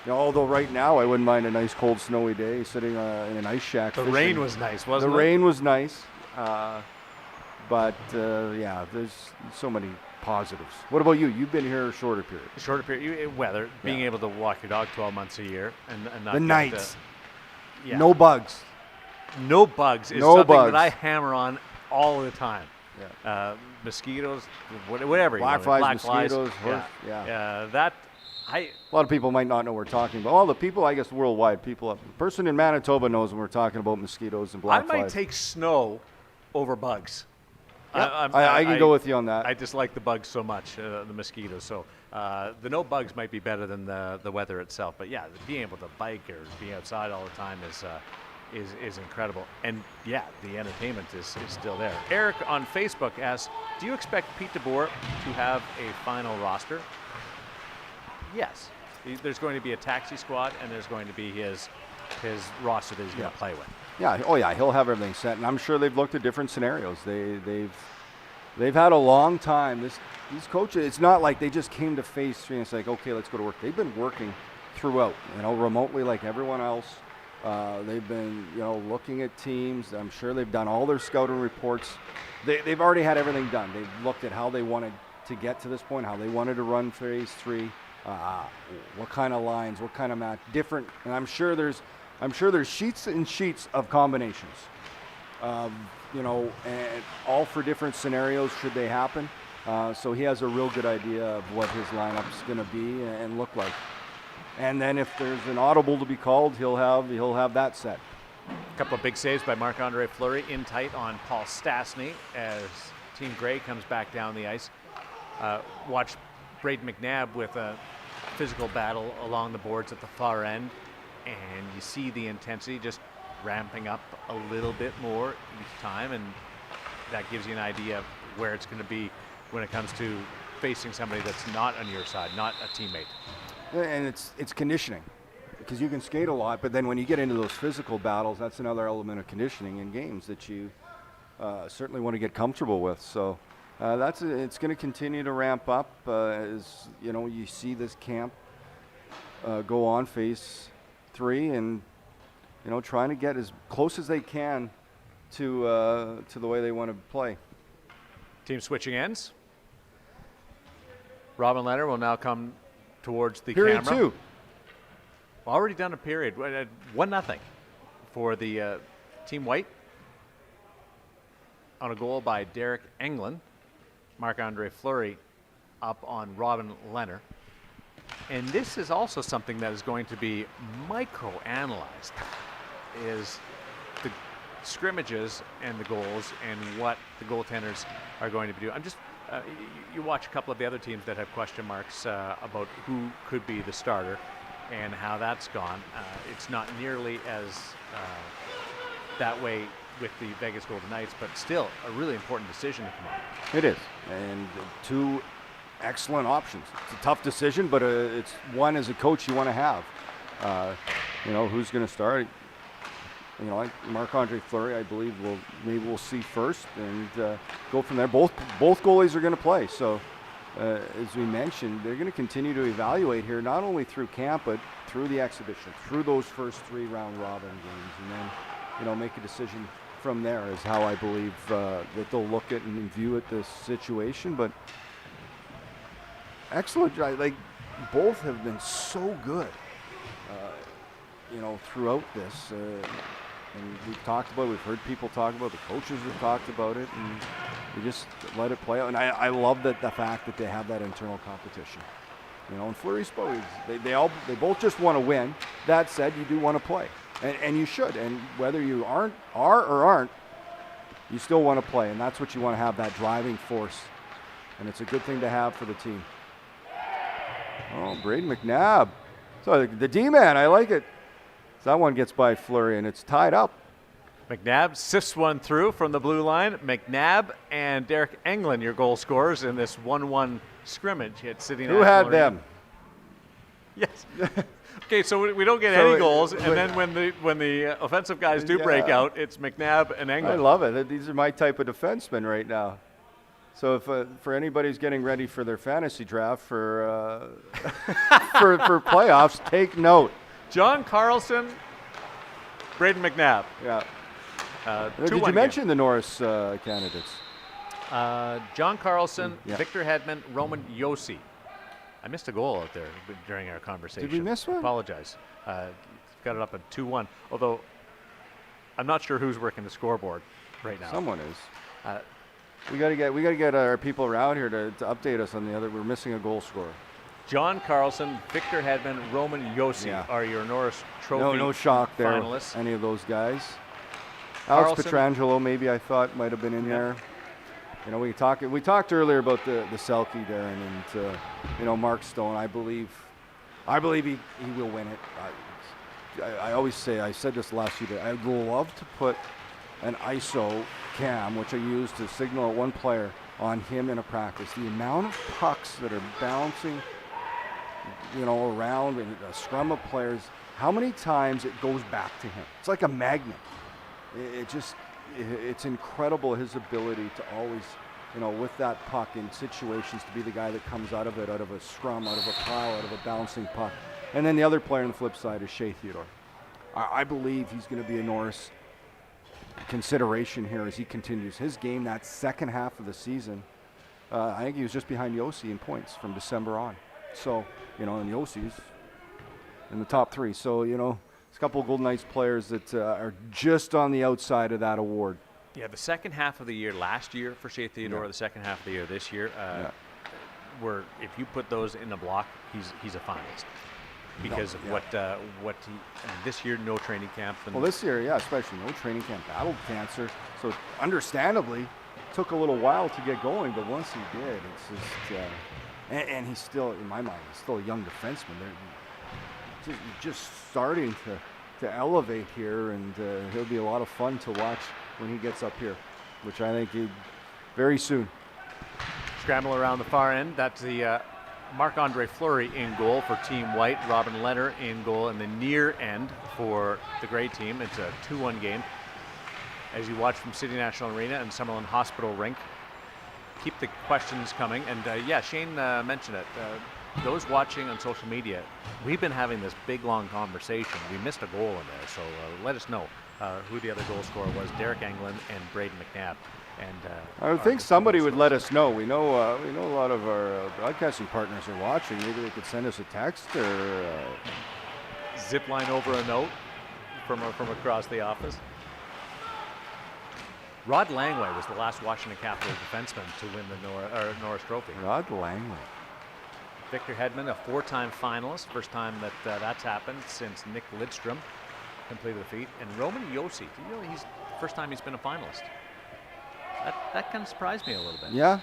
although right now I wouldn't mind a nice cold snowy day sitting in an ice shack. The rain was nice, wasn't it? The rain was nice. But, there's so many positives. What about you? You've been here a shorter period. Shorter period. Weather, being able to walk your dog 12 months a year and not the get, nights. Yeah. No bugs. No bugs is something that I hammer on all the time. Yeah. Mosquitoes, whatever. Black flies, mosquitoes. A lot of people might not know what we're talking about. All the people, I guess, worldwide, person in Manitoba knows when we're talking about mosquitoes and black flies. I might take snow over bugs. Yeah, I can go with you on that. I dislike the bugs so much, the mosquitoes. So the no bugs might be better than the weather itself. But yeah, being able to bike or be outside all the time is incredible. And yeah, the entertainment is still there. Eric on Facebook asks, do you expect Pete DeBoer to have a final roster? Yes. There's going to be a taxi squad, and there's going to be his roster that he's going to play with. Yeah. Oh, yeah. He'll have everything set, and I'm sure they've looked at different scenarios. They've had a long time. These coaches, it's not like they just came to phase 3 and it's like, okay, let's go to work. They've been working throughout, remotely like everyone else. They've been, looking at teams. I'm sure they've done all their scouting reports. They've already had everything done. They've looked at how they wanted to get to this point, how they wanted to run phase 3, what kind of lines, what kind of match, different. And I'm sure there's sheets and sheets of combinations. And all for different scenarios should they happen. So he has a real good idea of what his lineup's going to be and look like. And then if there's an audible to be called, he'll have that set. A couple of big saves by Marc-Andre Fleury in tight on Paul Stastny as Team Grey comes back down the ice. Watch Braden McNabb with a physical battle along the boards at the far end, and you see the intensity just ramping up a little bit more each time, and that gives you an idea of where it's going to be when it comes to facing somebody that's not on your side, not a teammate. And it's conditioning, because you can skate a lot, but then when you get into those physical battles, that's another element of conditioning in games that you certainly want to get comfortable with. So it's going to continue to ramp up as you see this camp go on phase 3, and trying to get as close as they can to the way they want to play. Team switching ends. Robin Leonard will now come towards the Period camera. 2. Already done a period. 1-0 for the Team White on a goal by Derek Englund. Marc-Andre Fleury up on Robin Leonard. And this is also something that is going to be micro-analyzed, is the scrimmages and the goals and what the goaltenders are going to be doing. I'm just, you watch a couple of the other teams that have question marks about who could be the starter and how that's gone. It's not nearly as that way with the Vegas Golden Knights, but still a really important decision to come up. It is, and 2 excellent options. It's a tough decision, but it's one as a coach you want to have. Who's going to start? Like Marc-Andre Fleury, I believe we'll see first, and go from there. Both goalies are going to play. So, as we mentioned, they're going to continue to evaluate here, not only through camp, but through the exhibition, through those first 3 round robin games, and then make a decision from there. Is how I believe that they'll look at and view at this situation. But excellent, like both have been so good, throughout this. And we've talked about it, we've heard people talk about it, the coaches have talked about it, and we just let it play out. And I love the fact that they have that internal competition. And Fleury spoke, they both just want to win. That said, you do want to play, and you should. And whether you are or aren't, you still want to play, and that's what you want to have, that driving force. And it's a good thing to have for the team. Oh, Braden McNabb. So the D-man, I like it. So that one gets by Fleury, and it's tied up. McNabb sifts one through from the blue line. McNabb and Derek Englund, your goal scorers in this 1-1 scrimmage. Who had them? Yes. Okay, so we don't get any goals, and then when the offensive guys do break out, it's McNabb and Englund. I love it. These are my type of defensemen right now. So if for anybody who's getting ready for their fantasy draft for for playoffs, take note. John Carlson, Braden McNabb. Yeah. Did you mention the Norris candidates? John Carlson, Yeah. Victor Hedman, Roman Josi. I missed a goal out there during our conversation. Did we miss one? Apologize. Got it up at 2-1. Although I'm not sure who's working the scoreboard right now. Someone is. We got to get our people around here to update us on the other. We're missing a goal scorer. John Carlson, Victor Hedman, Roman Josi are your Norris Trophy no shock there. finalists. Any of those guys. Carlson, Alex Pietrangelo, maybe I thought might have been in there. We talked earlier about the Selke there, and Mark Stone. I believe he will win it. I always say, I said this last year, I'd love to put an ISO cam, which I use to signal at one player, on him in a practice. The amount of pucks that are bouncing, around and a scrum of players, how many times it goes back to him. It's like a magnet. It's incredible, his ability to always with that puck in situations to be the guy that comes out of it, out of a scrum, out of a pile, out of a bouncing puck. And then the other player on the flip side is Shea Theodore. I believe he's going to be a Norris consideration here as he continues his game that second half of the season. I think he was just behind Yossi in points from December on. So, and Yossi's in the top 3. So, there's a couple of Golden Knights players that are just on the outside of that award. Yeah, the second half of the year last year for Shea Theodore, the second half of the year this year, where if you put those in a block, he's a finalist. Because of what this year, no training camp. Well, this year, especially no training camp, battled cancer. So understandably, took a little while to get going, but once he did, it's just, and he's still, in my mind, he's still a young defenseman. They're just starting to elevate here, and he'll be a lot of fun to watch when he gets up here, which I think very soon. Scramble around the far end. That's the Marc-Andre Fleury in goal for Team White. Robin Lehner in goal in the near end for the Grey team. It's a 2-1 game. As you watch from City National Arena and Summerlin Hospital Rink, keep the questions coming. And Shane mentioned it. Those watching on social media, we've been having this big, long conversation. We missed a goal in there, so let us know who the other goal scorer was. Derek Englund and Braden McNabb. And I would think somebody would let us know. We know a lot of our broadcasting partners are watching. Maybe they could send us a text or zip line over a note from across the office. Rod Langway was the last Washington Capitals defenseman to win the Norris Trophy. Rod Langway. Victor Hedman, a 4-time finalist. First time that's happened since Nick Lidstrom completed the feat. And Roman Josi, he's the first time he's been a finalist. That kind of surprised me a little bit. Yeah,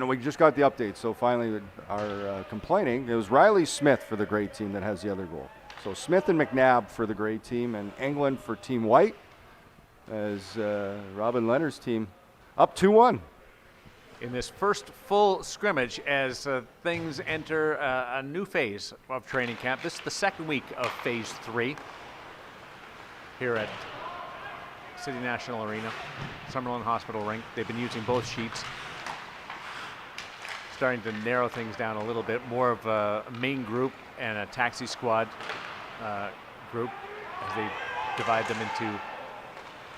we just got the update, so finally we are complaining. It was Riley Smith for the Grey team that has the other goal. So Smith and McNabb for the Grey team, and Englund for Team White, as Robin Lehner's team up 2-1. In this first full scrimmage, as things enter a new phase of training camp. This is the second week of Phase 3 here at City National Arena, Summerlin Hospital Rink. They've been using both sheets, starting to narrow things down a little bit, more of a main group and a taxi squad group as they divide them into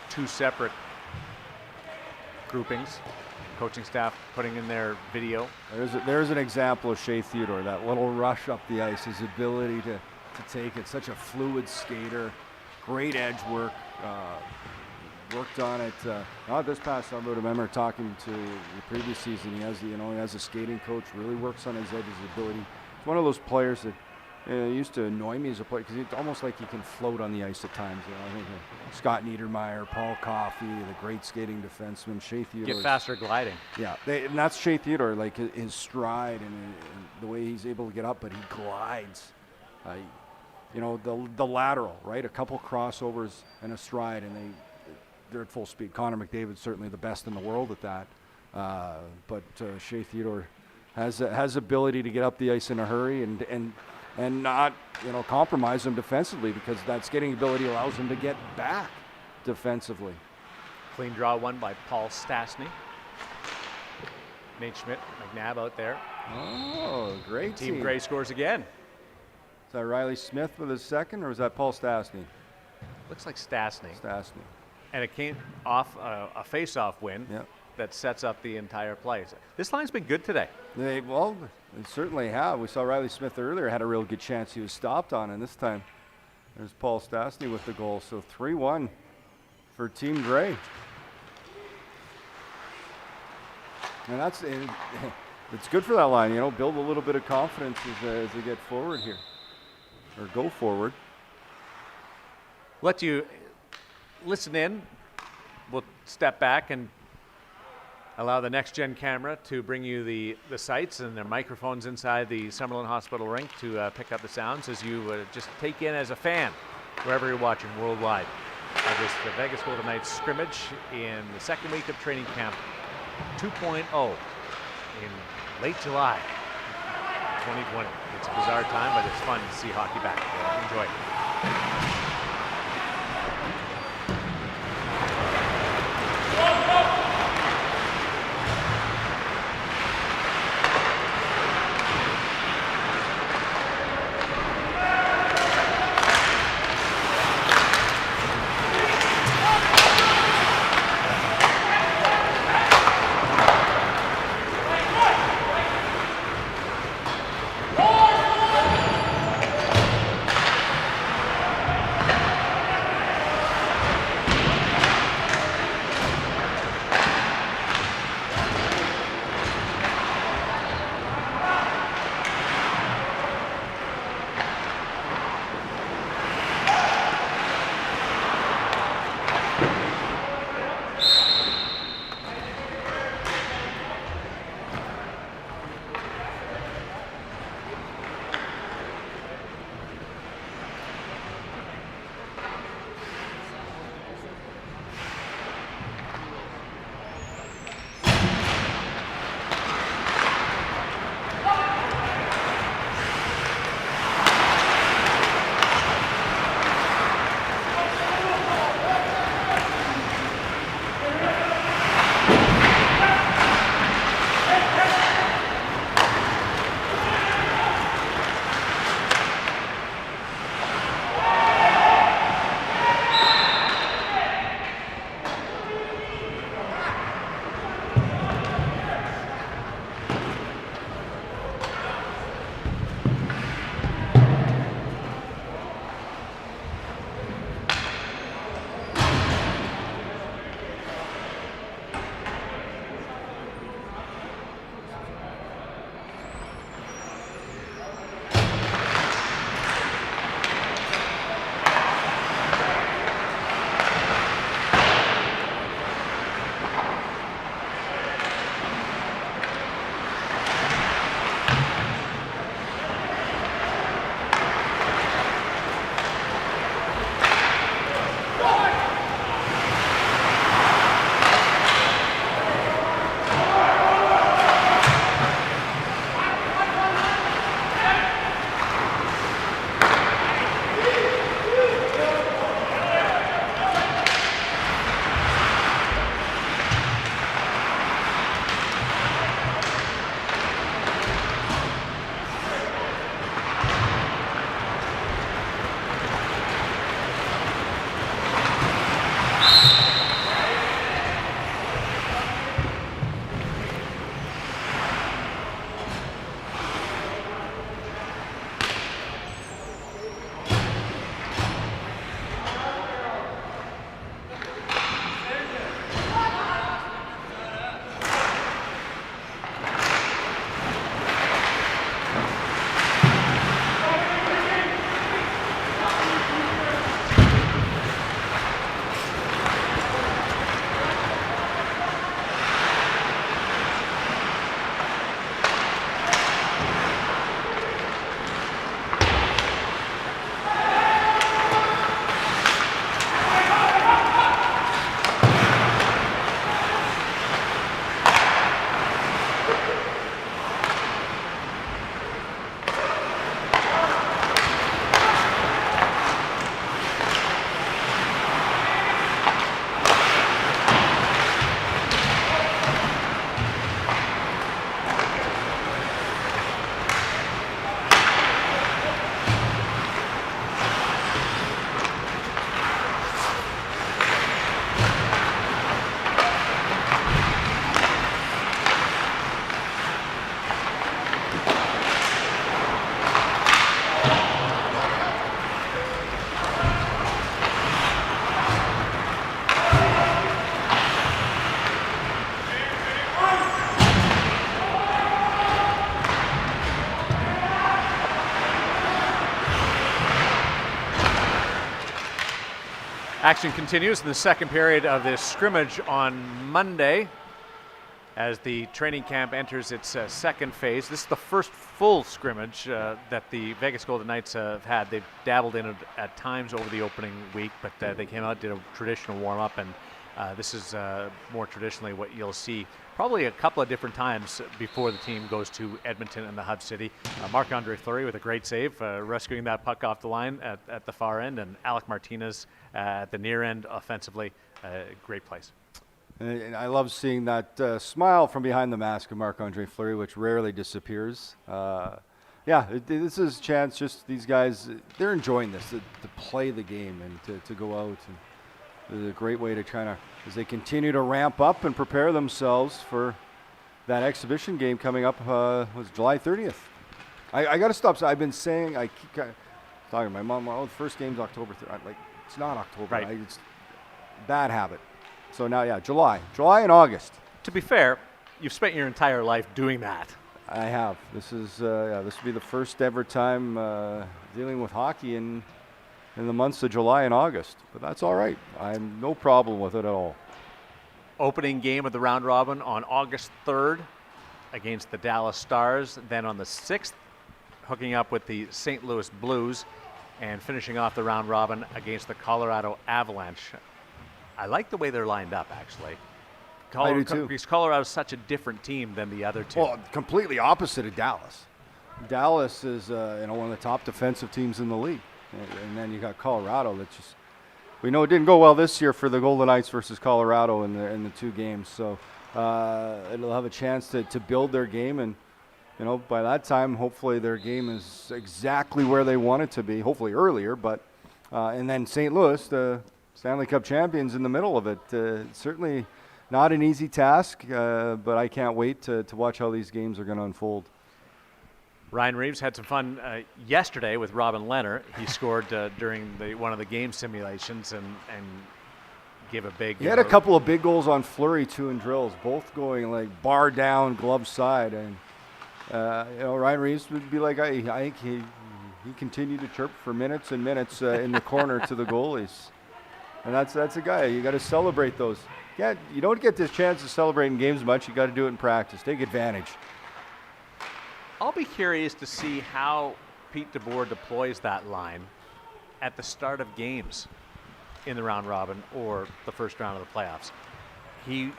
2 separate groupings. Coaching staff putting in their video. There's an example of Shea Theodore, that little rush up the ice, his ability to take it, such a fluid skater, great edge work, worked on it. Not this past summer, I remember talking to the previous season, he has a skating coach, really works on his edge, his ability. He's one of those players that used to annoy me as a player, because it's almost like he can float on the ice at times. I think Scott Niedermeyer, Paul Coffey, the great skating defenseman, Shea Theodore. Get faster gliding. Yeah, and that's Shea Theodore, like his stride and the way he's able to get up, but he glides. The lateral, right? A couple crossovers and a stride, and they're at full speed. Connor McDavid's certainly the best in the world at that, but Shea Theodore has ability to get up the ice in a hurry and not compromise him defensively, because that skating ability allows him to get back defensively. Clean draw won by Paul Stastny. Nate Schmidt, McNabb out there. Oh, great Team Grey scores again. Is that Riley Smith with his second, or was that Paul Stastny? Looks like Stastny. Stastny. And it came off a face-off win. Yep. That sets up the entire play. This line's been good today. They certainly have. We saw Riley Smith earlier, had a real good chance he was stopped on, and this time there's Paul Stastny with the goal. So 3-1 for Team Grey. And it's good for that line, build a little bit of confidence as they get forward here, or go forward. Let you listen in. We'll step back and allow the next gen camera to bring you the sights and their microphones inside the Summerlin Hospital Rink to pick up the sounds as you just take in as a fan wherever you're watching worldwide. This the Vegas Golden Knights scrimmage in the second week of training camp 2.0 in late July 2020. It's a bizarre time, but it's fun to see hockey back. Enjoy. Action continues in the second period of this scrimmage on Monday as the training camp enters its second phase. This is the first full scrimmage that the Vegas Golden Knights have had. They've dabbled in it at times over the opening week, but they came out, did a traditional warm-up, and this is more traditionally what you'll see probably a couple of different times before the team goes to Edmonton and the Hub City. Marc-Andre Fleury with a great save, rescuing that puck off the line at the far end, and Alec Martinez at the near end offensively. Great place. And I love seeing that smile from behind the mask of Marc-Andre Fleury, which rarely disappears. This is a chance. Just these guys, they're enjoying this, to play the game and to go out. And it's a great way to as they continue to ramp up and prepare themselves for that exhibition game coming up, was July 30th. I got to stop. So I've been saying, I keep talking to my mom, the first game's October 3rd. I'm like, it's not October. Right. It's bad habit. So now, July and August. To be fair, you've spent your entire life doing that. I have. This will be the first ever time dealing with hockey in the months of July and August. But that's all right. I have no problem with it at all. Opening game of the round robin on August 3rd against the Dallas Stars. Then on the 6th, hooking up with the St. Louis Blues and finishing off the round robin against the Colorado Avalanche. I like the way they're lined up, actually. I do too. Because Colorado's such a different team than the other two. Well, completely opposite of Dallas. Dallas is one of the top defensive teams in the league. And then you got Colorado that just, we know it didn't go well this year for the Golden Knights versus Colorado in the two games. So it'll have a chance to build their game. And, by that time, hopefully their game is exactly where they want it to be, hopefully earlier. But and then St. Louis, the Stanley Cup champions, in the middle of it. Certainly not an easy task, but I can't wait to watch how these games are going to unfold. Ryan Reeves had some fun yesterday with Robin Leonard. He scored during one of the game simulations and gave a big... He had a couple of big goals on Fleury, too, in drills, both going like bar down, glove side. And, Ryan Reeves would be like, I think he continued to chirp for minutes and minutes in the corner to the goalies. And that's a guy. You got to celebrate those. Yeah, you don't get this chance to celebrate in games much. You got to do it in practice. Take advantage. I'll be curious to see how Pete DeBoer deploys that line at the start of games in the round robin or the first round of the playoffs. He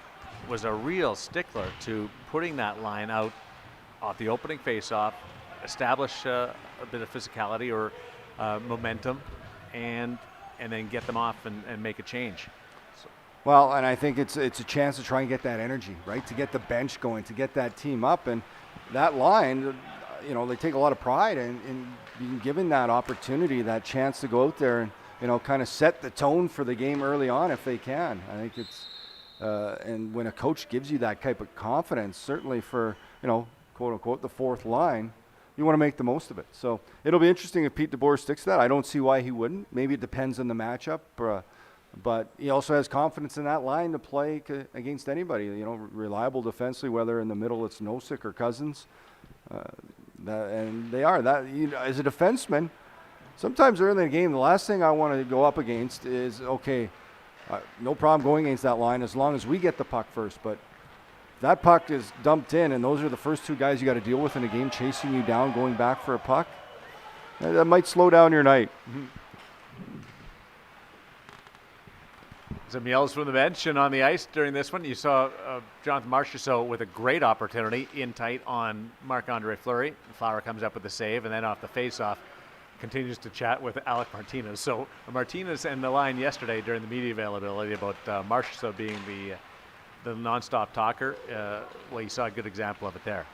was a real stickler to putting that line out off the opening faceoff, establish a bit of physicality or momentum, and then get them off and make a change. Well, and I think it's a chance to try and get that energy, right? To get the bench going, to get that team up. And that line, they take a lot of pride in being given that opportunity, that chance to go out there and, kind of set the tone for the game early on if they can. I think it's, and when a coach gives you that type of confidence, certainly for, quote unquote, the fourth line, you want to make the most of it. So it'll be interesting if Pete DeBoer sticks to that. I don't see why he wouldn't. Maybe it depends on the matchup. But he also has confidence in that line to play against anybody. Reliable defensively, whether in the middle it's Nosek or Cousins. And they are. As a defenseman, sometimes early in the game, the last thing I want to go up against is, no problem going against that line as long as we get the puck first. But that puck is dumped in, and those are the first two guys you got to deal with in a game, chasing you down, going back for a puck. That might slow down your night. Mm-hmm. Some yells from the bench and on the ice during this one. You saw Jonathan Marchessault with a great opportunity in tight on Marc-Andre Fleury. Flower comes up with the save, and then off the face-off continues to chat with Alec Martinez. So Martinez and the line yesterday during the media availability about Marchessault being the nonstop talker. Well, you saw a good example of it there.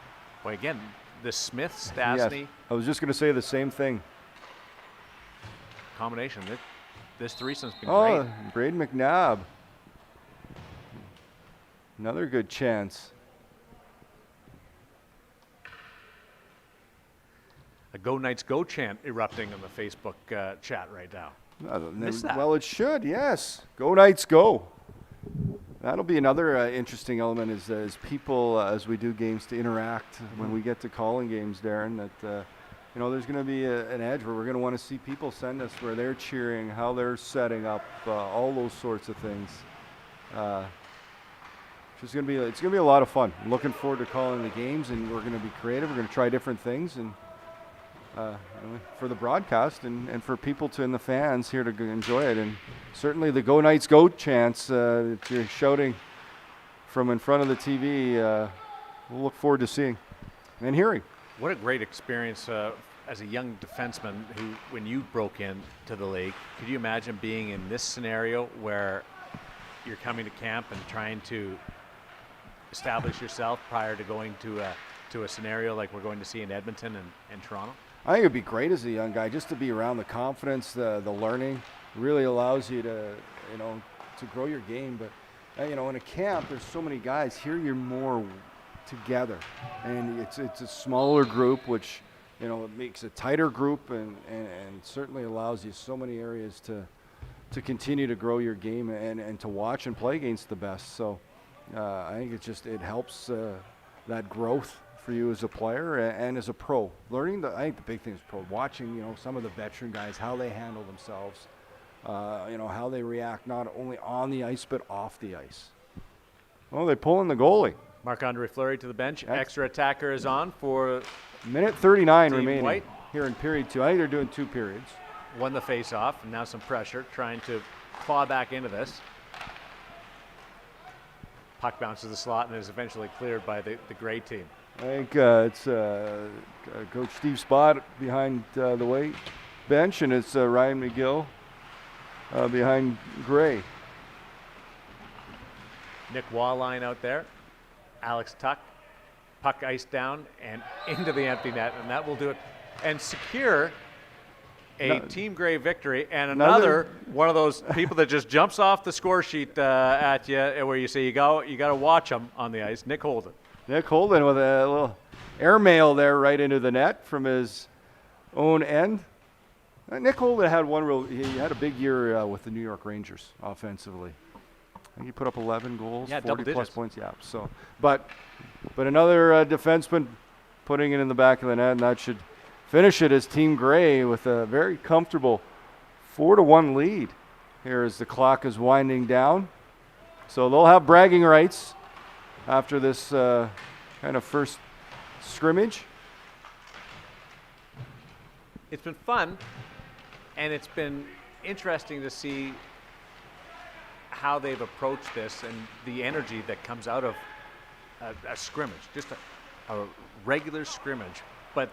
Boy, again, the Smith, Stastny. Yes, I was just going to say the same thing. Combination. This threesome's been great. Oh, Braden McNabb. Another good chance. A Go Knights Go chant erupting in the Facebook chat right now. Well, it should, yes. Go Knights Go. That'll be another interesting element as people, as we do games, to interact when we get to calling games, Darren, that there's going to be an edge where we're going to want to see people send us where they're cheering, how they're setting up, all those sorts of things. It's going to be a lot of fun. I'm looking forward to calling the games, and we're going to be creative. We're going to try different things, and for the broadcast and for people and the fans here to enjoy it. And certainly the Go Knights Go chants that you're shouting from in front of the TV, we'll look forward to seeing and hearing. What a great experience as a young defenseman who, when you broke into the league, could you imagine being in this scenario where you're coming to camp and trying to establish yourself prior to going to a scenario like we're going to see in Edmonton and Toronto? I think it'd be great as a young guy just to be around the confidence, the learning. Really allows you to grow your game. But in a camp, there's so many guys. Here you're more together, and it's a smaller group, which it makes a tighter group, and certainly allows you so many areas to continue to grow your game and to watch and play against the best. So I think it helps that growth for you as a player and as a pro. I think the big thing is watching some of the veteran guys, how they handle themselves, how they react not only on the ice but off the ice. Oh, they pull in the goalie. Marc-Andre Fleury to the bench. Extra attacker is on for minute 39 Team remaining White. Here in period 2. I think they're doing 2 periods. Won the face-off, and now some pressure, trying to claw back into this. Puck bounces the slot and is eventually cleared by the gray team. I think it's Coach Steve Spott behind the white bench, and it's Ryan McGill behind Gray. Nick Wallline out there. Alex Tuck. Puck iced down and into the empty net, and that will do it. And secure a Team Gray victory, and another one of those people that just jumps off the score sheet at you, where you say you got to watch them on the ice. Nick Holden. Nick Holden with a little airmail there right into the net from his own end. Nick Holden had he had a big year with the New York Rangers offensively. I think he put up 11 goals, 40 plus points. Yeah. So, but another defenseman putting it in the back of the net, and that should finish it as Team Gray with a very comfortable 4-1 lead here as the clock is winding down. So they'll have bragging rights after this kind of first scrimmage. It's been fun, and it's been interesting to see how they've approached this and the energy that comes out of a scrimmage, just a regular scrimmage. But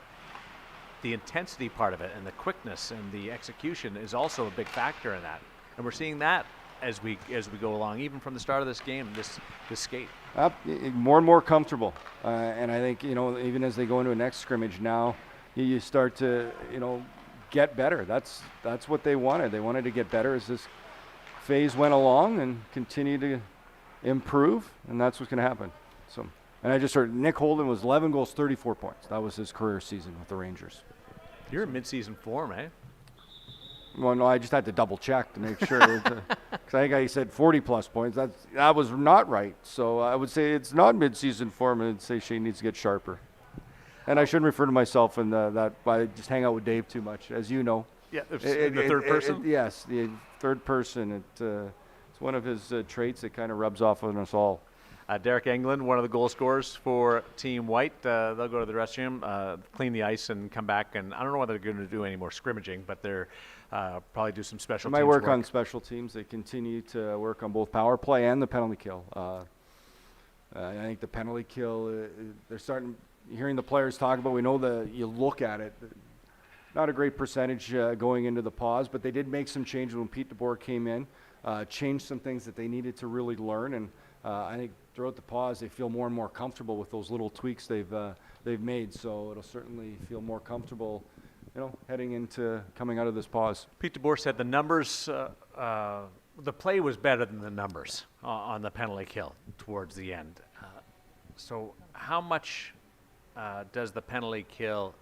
the intensity part of it and the quickness and the execution is also a big factor in that. And we're seeing that as we go along, even from the start of this game, this skate. More and more comfortable. And I think, even as they go into a next scrimmage now, you start to, get better. That's what they wanted. They wanted to get better as this phase went along and continue to improve, and that's what's going to happen. So, and I just heard Nick Holden was 11 goals, 34 points. That was his career season with the Rangers. You're in mid-season form, eh? Well, no, I just had to double check to make sure. Because I think I said 40-plus points. That was not right. So I would say it's not mid-season form, and I'd say Shane needs to get sharper. And I shouldn't refer to myself in that. I just hang out with Dave too much, as you know. Yeah, the third person? Yes, the third person. It's one of his traits that kind of rubs off on us all. Derek Englund, one of the goal scorers for Team White. They'll go to the restroom, clean the ice, and come back. And I don't know whether they're going to do any more scrimmaging, but they're probably do some special teams. They might work on special teams. They continue to work on both power play and the penalty kill. I think the penalty kill, they're starting, hearing the players talk about, we know you look at it, not a great percentage going into the pause, but they did make some changes when Pete DeBoer came in, changed some things that they needed to really learn, and I think throughout the pause they feel more and more comfortable with those little tweaks they've made, so it'll certainly feel more comfortable, heading into coming out of this pause. Pete DeBoer said the numbers, the play was better than the numbers on the penalty kill towards the end. So how much does the penalty kill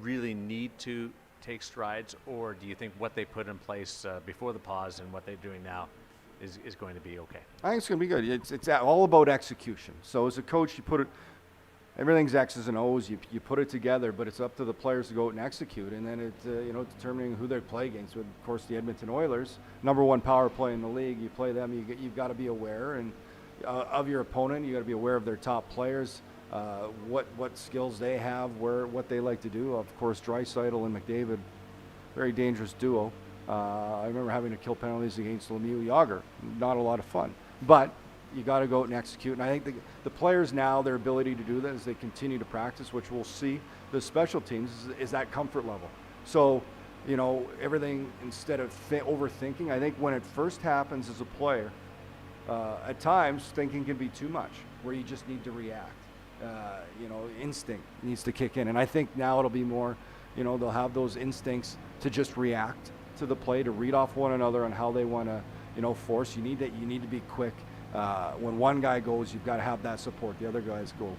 really need to take strides, or do you think what they put in place before the pause and what they're doing now is going to be okay? I think it's going to be good. It's all about execution. So as a coach, you put everything's X's and O's. You put it together, but it's up to the players to go out and execute. And then determining who they play against. With, of course, the Edmonton Oilers, #1 power play in the league. You play them, you've got to be aware and of your opponent. You got to be aware of their top players, what skills they have, what they like to do. Of course, Draisaitl and McDavid, very dangerous duo. I remember having to kill penalties against Lemieux Yager. Not a lot of fun, but you got to go out and execute. And I think the players now, their ability to do that as they continue to practice, which we'll see, the special teams, is that comfort level. So, everything, instead of overthinking, I think when it first happens as a player, at times thinking can be too much, where you just need to react. Instinct needs to kick in. And I think now it'll be more, they'll have those instincts to just react to the play, to read off one another on how they want to, force. You need to be quick. When one guy goes, you've got to have that support. The other guys go.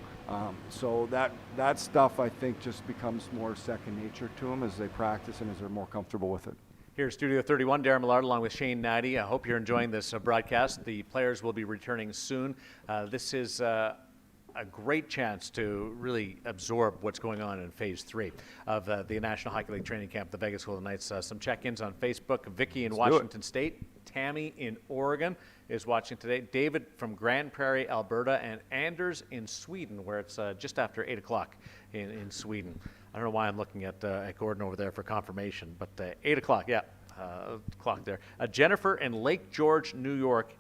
So that stuff, I think, just becomes more second nature to them as they practice and as they're more comfortable with it. Here, Studio 31, Darren Millard along with Shane Natty. I hope you're enjoying this broadcast. The players will be returning soon. This is a great chance to really absorb what's going on in Phase 3 of the National Hockey League training camp, the Vegas Golden Knights. Some check-ins on Facebook. Vicky in Washington State. Tammy in Oregon is watching today. David from Grand Prairie, Alberta, and Anders in Sweden, where it's just after 8 o'clock in Sweden. I don't know why I'm looking at Gordon over there for confirmation, but 8 o'clock, yeah, clock there. Jennifer in Lake George, New York.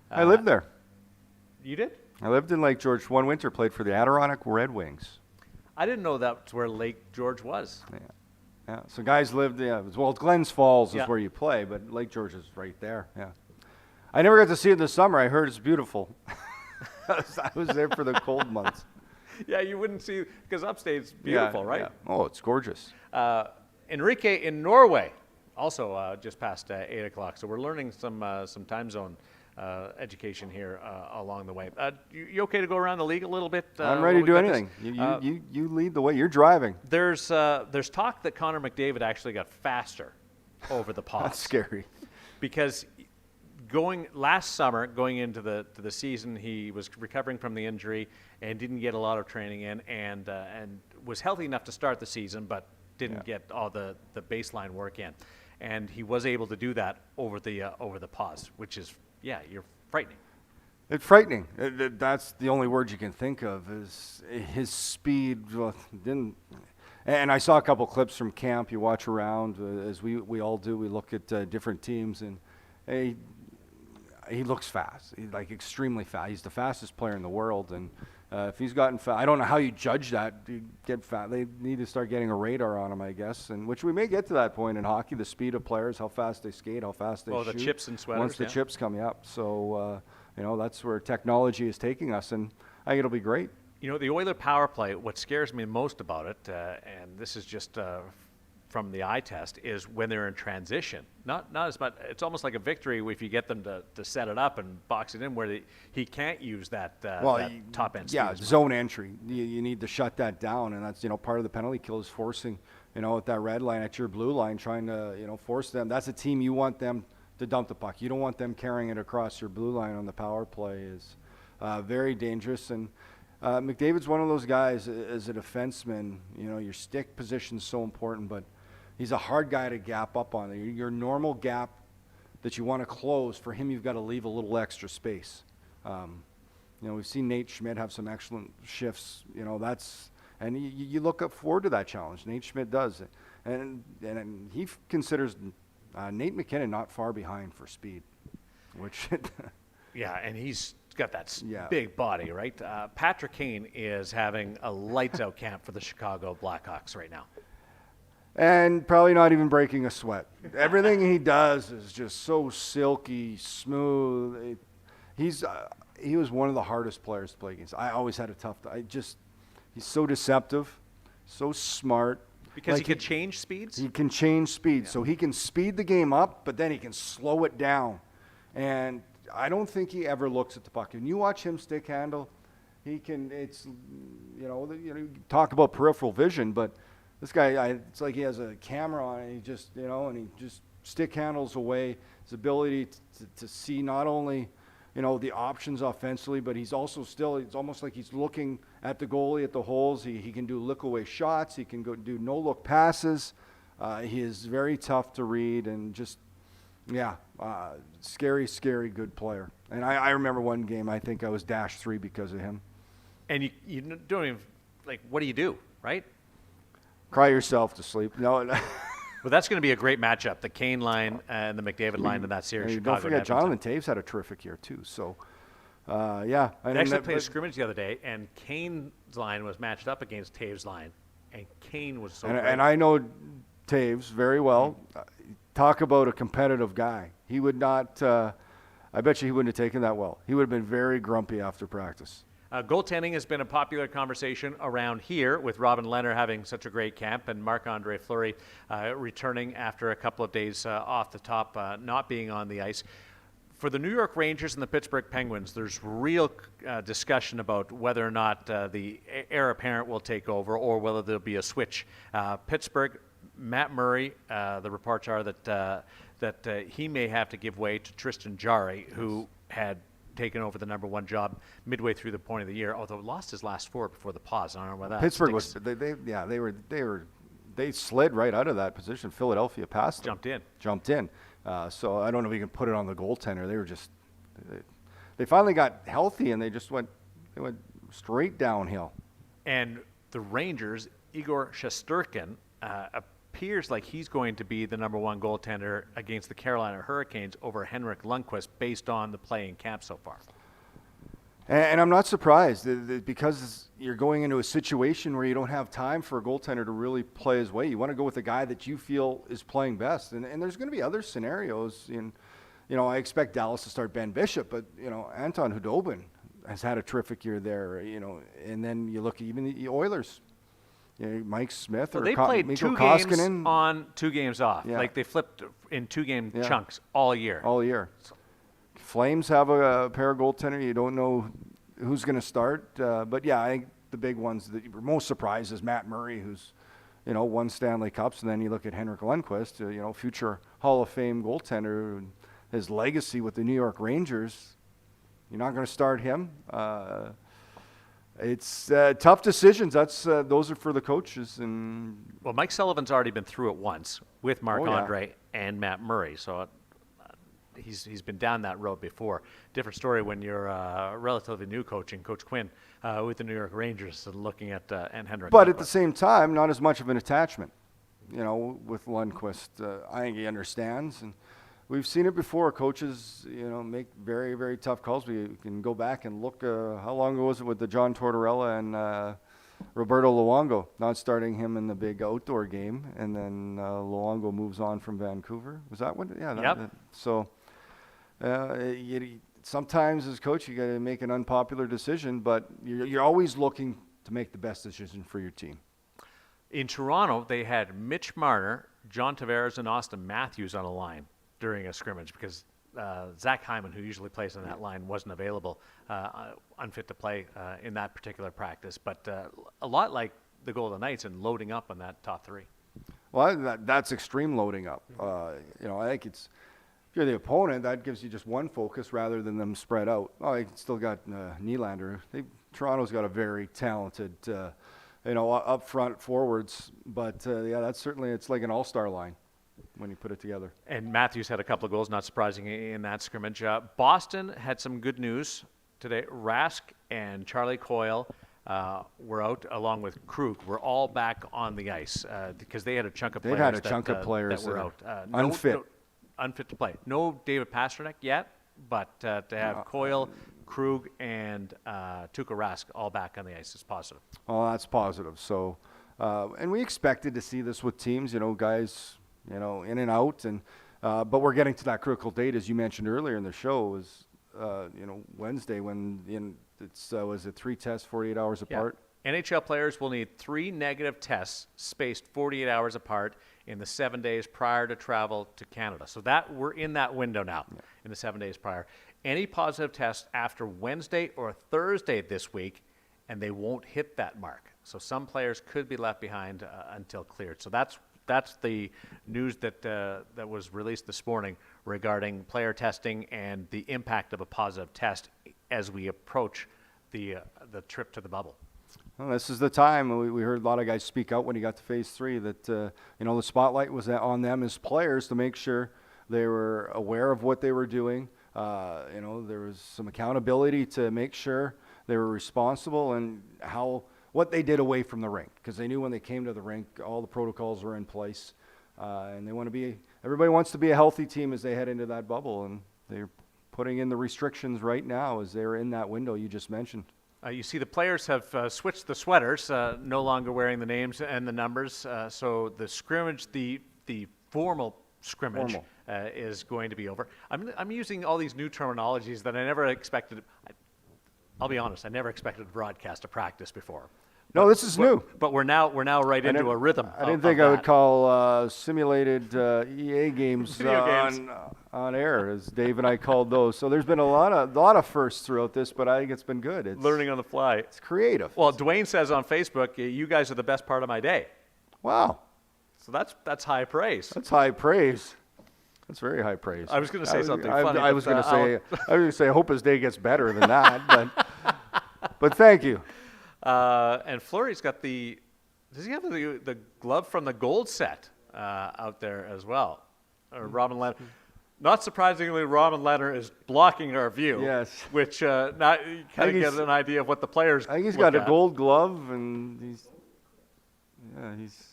I lived there. You did? I lived in Lake George one winter, played for the Adirondack Red Wings. I didn't know that's where Lake George was. Yeah. So guys lived, Glens Falls is where you play, but Lake George is right there, yeah. I never got to see it in the summer. I heard it's beautiful. I was there for the cold months. Yeah, you wouldn't see, because upstate's beautiful, right? Yeah. Oh, it's gorgeous. Enrique in Norway, also just past 8 o'clock. So we're learning some time zone education here along the way. You okay to go around the league a little bit? I'm ready to do anything. You lead the way. You're driving. There's talk that Connor McDavid actually got faster over the pause. That's scary. Because last summer, going into the season, he was recovering from the injury and didn't get a lot of training in, and was healthy enough to start the season, but didn't get all the baseline work in. And he was able to do that over the pause, which is, you're frightening. It's frightening. That's the only word you can think of is his speed. And I saw a couple clips from camp. You watch around, as we all do. We look at different teams, and he looks fast. He's like extremely fast. He's the fastest player in the world, and if he's gotten fast, I don't know how you judge that. You get fast. They need to start getting a radar on him, I guess, and which we may get to that point in hockey. The speed of players, how fast they skate, how fast they shoot. The chips and sweaters. Once the chips come up, so that's where technology is taking us, and I think it'll be great. The Oiler power play. What scares me most about it, and this is just from the eye test, is when they're in transition. Not as much. It's almost like a victory if you get them to set it up and box it in, where he can't use that top end speed. Yeah, zone entry. You need to shut that down, and that's part of the penalty kill is forcing at that red line, at your blue line, trying to force them. That's a team you want them to dump the puck. You don't want them carrying it across your blue line on the power play. Is very dangerous. And McDavid's one of those guys as a defenseman. Your stick position is so important, but he's a hard guy to gap up on. Your normal gap that you want to close, for him, you've got to leave a little extra space. We've seen Nate Schmidt have some excellent shifts. And you look up forward to that challenge. Nate Schmidt does, and he considers Nate McKinnon not far behind for speed, which. And he's got that big body, right? Patrick Kane is having a lights-out camp for the Chicago Blackhawks right now. And probably not even breaking a sweat. Everything he does is just so silky, smooth. He was one of the hardest players to play against. I always had a tough time. He's so deceptive, so smart. Because he can change speeds? He can change speeds. So he can speed the game up, but then he can slow it down. And I don't think he ever looks at the puck. When you watch him stick handle, he can, you talk about peripheral vision, but this guy, it's like he has a camera on, and he just, and he just stick handles away. His ability to see not only the options offensively, but he's also still, it's almost like he's looking at the goalie at the holes. He can do look-away shots. He can go do no-look passes. He is very tough to read and just, scary, scary good player. And I remember one game, I think I was -3 because of him. And you don't even, what do you do, right? Cry yourself to sleep. No. Well, that's going to be a great matchup, the Kane line and the McDavid line in that series. Don't forget, Jonathan Taves had a terrific year, too. So, yeah. They actually played a scrimmage the other day, and Kane's line was matched up against Taves' line, and Kane was so great. And I know Taves very well. Talk about a competitive guy. He would not, I bet you he wouldn't have taken that well. He would have been very grumpy after practice. Goaltending has been a popular conversation around here, with Robin Lehner having such a great camp and Marc-Andre Fleury returning after a couple of days off the top, not being on the ice. For the New York Rangers and the Pittsburgh Penguins, there's real discussion about whether or not the heir apparent will take over or whether there'll be a switch. Pittsburgh, Matt Murray, the reports are that he may have to give way to Tristan Jarry, who had taken over the number 1 job midway through the point of the year, although lost his last 4 before the pause. I don't know whether that Pittsburgh sticks. they slid right out of that position. Philadelphia passed them. Jumped in. So I don't know if you can put it on the goaltender. They were just they finally got healthy and they went straight downhill. And the Rangers, Igor Shesterkin, appears like he's going to be the number 1 goaltender against the Carolina Hurricanes over Henrik Lundqvist based on the play in camp so far. And I'm not surprised because you're going into a situation where you don't have time for a goaltender to really play his way. You want to go with the guy that you feel is playing best. And there's going to be other scenarios. I expect Dallas to start Ben Bishop, but, Anton Hudobin has had a terrific year there, and then you look at even the Oilers. Mike Smith they played Mikko 2 Koskinen. games on, 2 games off. Yeah. They flipped in 2-game chunks all year. All year. Flames have a pair of goaltender. You don't know who's going to start. But, I think the big ones that you were most surprised is Matt Murray, who's, won Stanley Cups. And then you look at Henrik Lundqvist, future Hall of Fame goaltender. His legacy with the New York Rangers. You're not going to start him. It's tough decisions. Those are for the coaches. Well, Mike Sullivan's already been through it once with Marc-Andre and Matt Murray, so he's been down that road before. Different story when you're relatively new coaching, Coach Quinn, with the New York Rangers, and looking at and Henrik. But at the same time, not as much of an attachment, with Lundqvist. I think he understands, and we've seen it before. Coaches, make very, very tough calls. We can go back and look. How long ago was it with the John Tortorella and Roberto Luongo not starting him in the big outdoor game, and then Luongo moves on from Vancouver? Was that one? Yeah. Yep. So sometimes as coach, you got to make an unpopular decision, but you're always looking to make the best decision for your team. In Toronto, they had Mitch Marner, John Tavares, and Austin Matthews on a line during a scrimmage because Zach Hyman, who usually plays on that line, wasn't available, unfit to play in that particular practice. But a lot like the Golden Knights and loading up on that top 3. Well, that's extreme loading up. I think it's, if you're the opponent, that gives you just one focus rather than them spread out. Oh, you still got Nylander. Toronto's got a very talented, up front forwards. But that's certainly, it's like an all-star line when you put it together. And Matthews had a couple of goals, not surprising, in that scrimmage. Boston had some good news today. Rask and Charlie Coyle were out, along with Krug. We're all back on the ice because they had a chunk of players. They've had a chunk of players that were out. Unfit. Unfit to play. No David Pastrnak yet, but to have Coyle, Krug, and Tuukka Rask all back on the ice is positive. Oh, that's positive. So, and we expected to see this with teams, guys, in and out. And but we're getting to that critical date, as you mentioned earlier in the show, is Wednesday when was it 3 tests 48 hours apart? NHL players will need 3 negative tests spaced 48 hours apart in the 7 days prior to travel to Canada. So that we're in that window now, in the 7 days prior. Any positive tests after Wednesday or Thursday this week, and they won't hit that mark. So some players could be left behind until cleared. So that's that's the news that was released this morning regarding player testing and the impact of a positive test as we approach the trip to the bubble. Well, this is the time. We heard a lot of guys speak out when he got to phase 3 that the spotlight was on them as players to make sure they were aware of what they were doing. There was some accountability to make sure they were responsible and what they did away from the rink, because they knew when they came to the rink all the protocols were in place, and everybody wants to be a healthy team as they head into that bubble, and they're putting in the restrictions right now as they're in that window you just mentioned. You see the players have switched the sweaters, no longer wearing the names and the numbers. So the scrimmage, the formal scrimmage is going to be over. I'm using all these new terminologies that I never expected. I'll be honest, I never expected to broadcast a practice before. No, this is new. But we're now right into a rhythm. I didn't think I would call simulated EA games on air, as Dave and I called those. So there's been a lot of firsts throughout this, but I think it's been good. It's learning on the fly. It's creative. Well, Dwayne says on Facebook, "You guys are the best part of my day." Wow. So that's high praise. That's high praise. That's very high praise. I was going to say something funny. I was going to say, I hope his day gets better than that. But thank you. And Fleury's got does he have the glove from the gold set out there as well? Robin Leonard. Not surprisingly, Robin Leonard is blocking our view. Yes. Which now you kind of get an idea of what the players. I think he's got a gold glove, and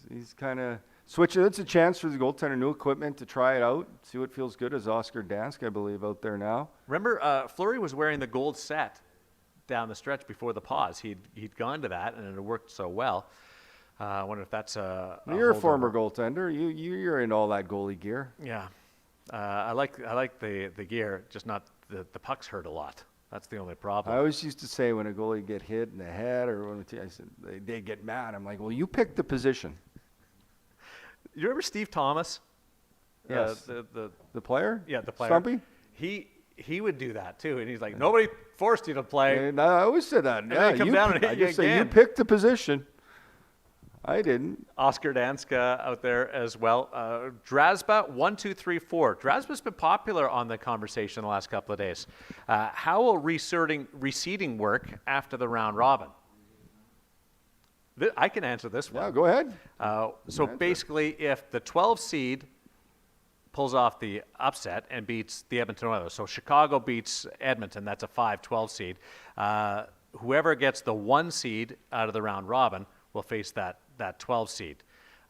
he's kind of switching. It's a chance for the goaltender, new equipment, to try it out, see what feels good. As Oscar Dansk, I believe, out there now. Remember, Fleury was wearing the gold set down the stretch before the pause. He'd gone to that, and it had worked so well. I wonder if that's you're a former goaltender. You're in all that goalie gear. Yeah, I like the gear, just not the pucks hurt a lot. That's the only problem. I always used to say when a goalie get hit in the head or when I said they get mad. I'm like, well, you picked the position. You remember Steve Thomas? Yes. The player? Yeah, the player. Stumpy? He would do that too, and he's like, nobody forced you to play. And I always said that. And then come down and hit you again. Say, you picked the position. I didn't. Oscar Danska out there as well. Drasba, 1, 2, 3, 4. Drasba's been popular on the conversation the last couple of days. How will reseeding work after the round robin? I can answer this one. Yeah, go ahead. So basically, if the 12 seed pulls off the upset and beats the Edmonton Oilers, so Chicago beats Edmonton, that's a 5-12 seed. Whoever gets the 1 seed out of the round robin will face that 12 seed.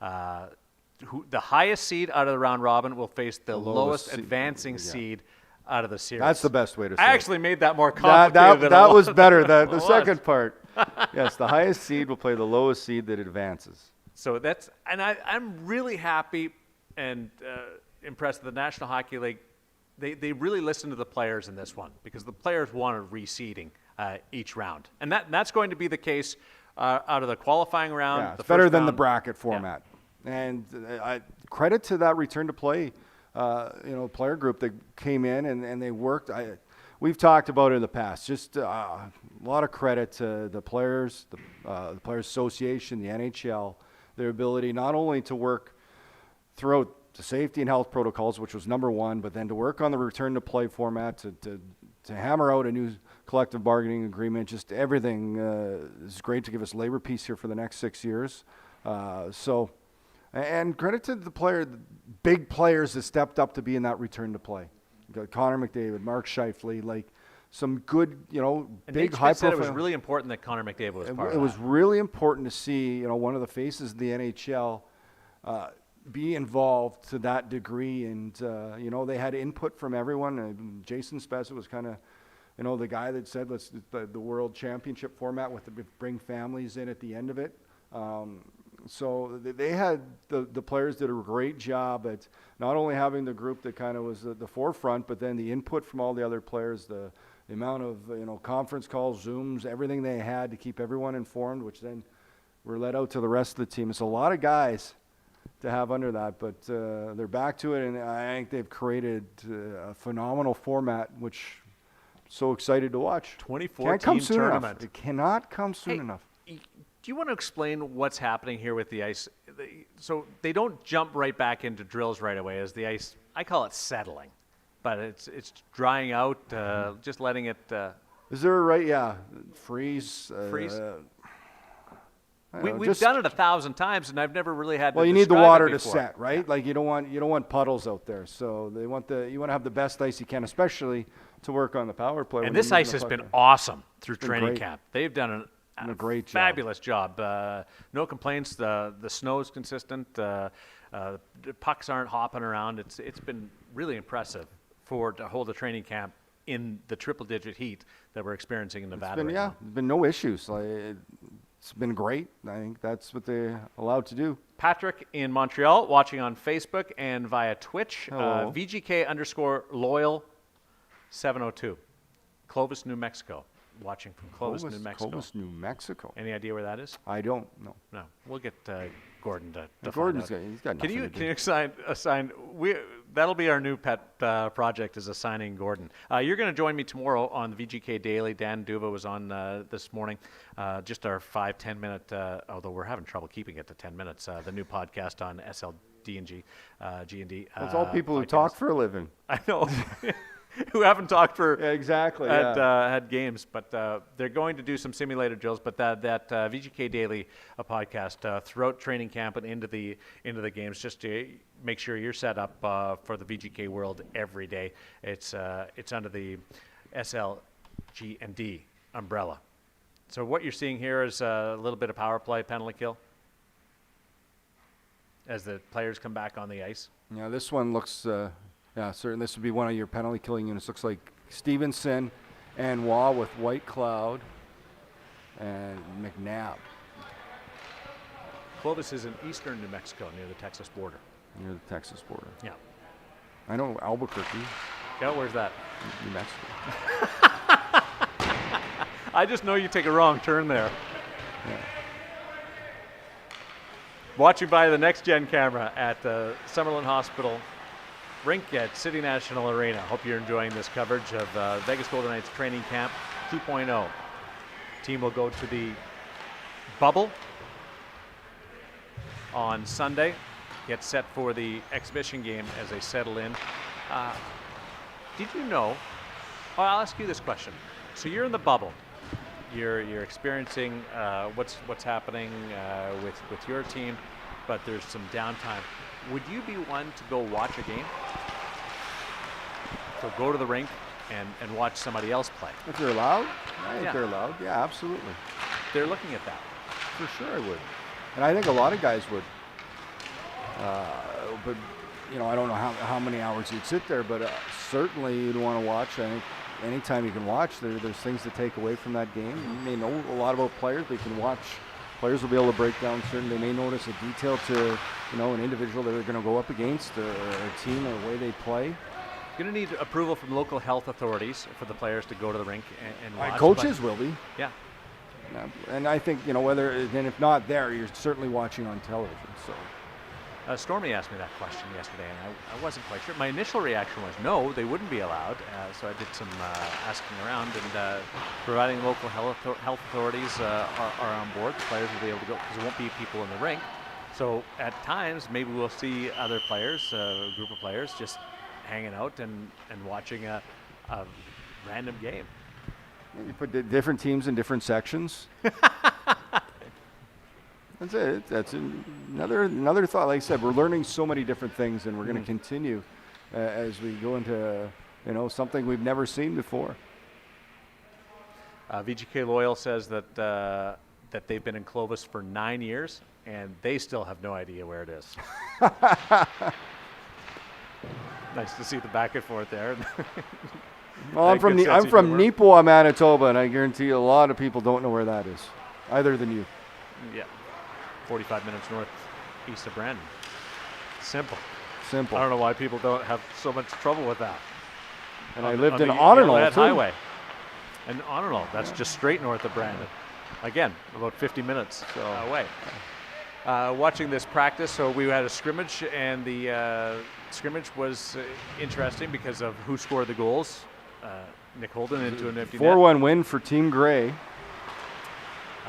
The highest seed out of the round robin will face the lowest advancing seed out of the series. That's the best way to say it. I actually made that more complicated. That was better. The second part. Yes, the highest seed will play the lowest seed that advances. So I'm really happy and impressed with the National Hockey League. They really listened to the players in this one, because the players wanted reseeding each round. And that's going to be the case out of the qualifying round. Yeah, it's better than the bracket format. Yeah. And credit to that return to play player group that came in and they worked. We've talked about it in the past. Just a lot of credit to the players, the Players Association, the NHL, their ability not only to work throughout the safety and health protocols, which was number one, but then to work on the return to play format, to hammer out a new collective bargaining agreement. Just everything is great to give us labor peace here for the next 6 years. And credit to the big players that stepped up to be in that return to play. You got Connor McDavid, Mark Scheifele, like some good, big high profile. Said it was really important that Connor McDavid was part of that. It was really important to see, one of the faces of the NHL be involved to that degree, and they had input from everyone. And Jason Spezza was kind of, the guy that said let's the World Championship format with bring families in at the end of it. So they had the players did a great job at not only having the group that kind of was the forefront, but then the input from all the other players, the amount of conference calls, Zooms, everything they had to keep everyone informed, which then were let out to the rest of the team. It's a lot of guys to have under that, but they're back to it, and I think they've created a phenomenal format, which I'm so excited to watch. 2014 tournament. It cannot come soon enough. Do you want to explain what's happening here with the ice? so they don't jump right back into drills right away as the ice. I call it settling, but it's drying out, just letting it Is there a right? Yeah, freeze. freeze. I We've don't know, done it 1,000 times, and I've never really had. Well, to you need the describe it water to before. set, right? Like you don't want puddles out there. So you want to have the best ice you can, especially to work on the power play. And when this you're ice moving has the been puck awesome through been training great. camp. They've done a great job. fabulous job. No complaints. The snow is consistent. The pucks aren't hopping around. It's been really impressive to hold a training camp in the triple-digit heat that we're experiencing in Nevada. right now. There's been no issues. It's been great. I think that's what they're allowed to do. Patrick in Montreal, watching on Facebook and via Twitch. Hello. VGK_loyal 702. Clovis, New Mexico. Watching from Clovis, New Mexico. Clovis, New Mexico. Any idea where that is? I don't know. No. We'll get Gordon to find Gordon's out. he's got Can nothing you to do. assign? That'll be our new pet project is assigning Gordon. You're going to join me tomorrow on the VGK Daily. Dan Duva was on this morning. Just our 5-10 minute. Although we're having trouble keeping it to 10 minutes. The new podcast on SLD&G, G&D. It's all people who podcast. talk for a living. I know. Who haven't talked for Yeah, exactly. had games, but they're going to do some simulated drills. But that VGK Daily podcast throughout training camp and into the games, just to make sure you're set up for the VGK world every day. It's under the SLG&D umbrella. So what you're seeing here is a little bit of power play, penalty kill, as the players come back on the ice. Yeah, this one looks. Yeah, certainly this would be one of your penalty killing units. Looks like Stevenson and Waugh with White Cloud and McNabb Clovis is in eastern New Mexico near the Texas border. near the Texas border. Yeah. I know Albuquerque, Yeah, where's that? New Mexico. I just know you take a wrong turn there. Yeah. Watching by the next gen camera at the Summerlin Hospital rink at City National Arena. Hope you're enjoying this coverage of Vegas Golden Knights training camp 2.0. Team will go to the bubble on Sunday, get set for the exhibition game as they settle in. Did you know? Well, I'll ask you this question. So you're in the bubble. You're experiencing what's happening with your team, but there's some downtime. Would you be one to go watch a game? So go to the rink and watch somebody else play. If they're allowed, I think Yeah. they're allowed. Yeah, absolutely. They're looking at that. For sure, I would. And I think a lot of guys would. But I don't know how many hours you'd sit there, but certainly you'd want to watch. I think anytime you can watch, there's things to take away from that game. You may know a lot about players, but you can watch. Players will be able to break down certain. They may notice a detail to an individual that they're going to go up against, a team, or the way they play. Going to need approval from local health authorities for the players to go to the rink and watch. Coaches will be. Yeah. And I think, whether, then if not there, you're certainly watching on television. So. Stormy asked me that question yesterday, and I wasn't quite sure. My initial reaction was no, they wouldn't be allowed. So I did some asking around, and providing local health authorities are on board. The players will be able to go because there won't be people in the rink. So at times, maybe we'll see other players, a group of players, just hanging out and watching a random game. You put different teams in different sections. That's it. That's another thought. Like I said, we're learning so many different things, and we're going to continue as we go into something we've never seen before. VGK Loyal says that they've been in Clovis for 9 years, and they still have no idea where it is. Nice to see the back and forth there. Well, I'm from Nipoa, Manitoba, and I guarantee you a lot of people don't know where that is, other than you. Yeah, 45 minutes northeast of Brandon. Simple. I don't know why people don't have so much trouble with that. And I lived in the Onondaga, too. Highway. And Onondaga, that's just straight north of Brandon. Again, about 50 minutes away. Watching this practice, so we had a scrimmage, and the scrimmage was interesting because of who scored the goals. Nick Holden into an empty net. 4-1 win for Team Gray.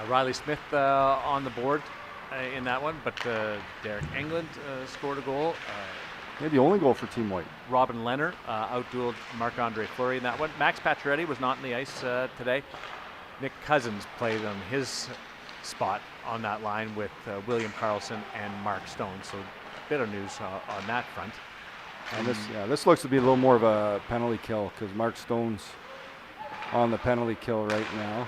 Riley Smith on the board. in that one, but Derek Englund scored a goal. Yeah, the only goal for Team White. Robin Lehner outdueled Marc-Andre Fleury in that one. Max Pacioretty was not in the ice today. Nick Cousins played on his spot on that line with William Karlsson and Mark Stone. So a bit of news on that front. And this looks to be a little more of a penalty kill because Mark Stone's on the penalty kill right now.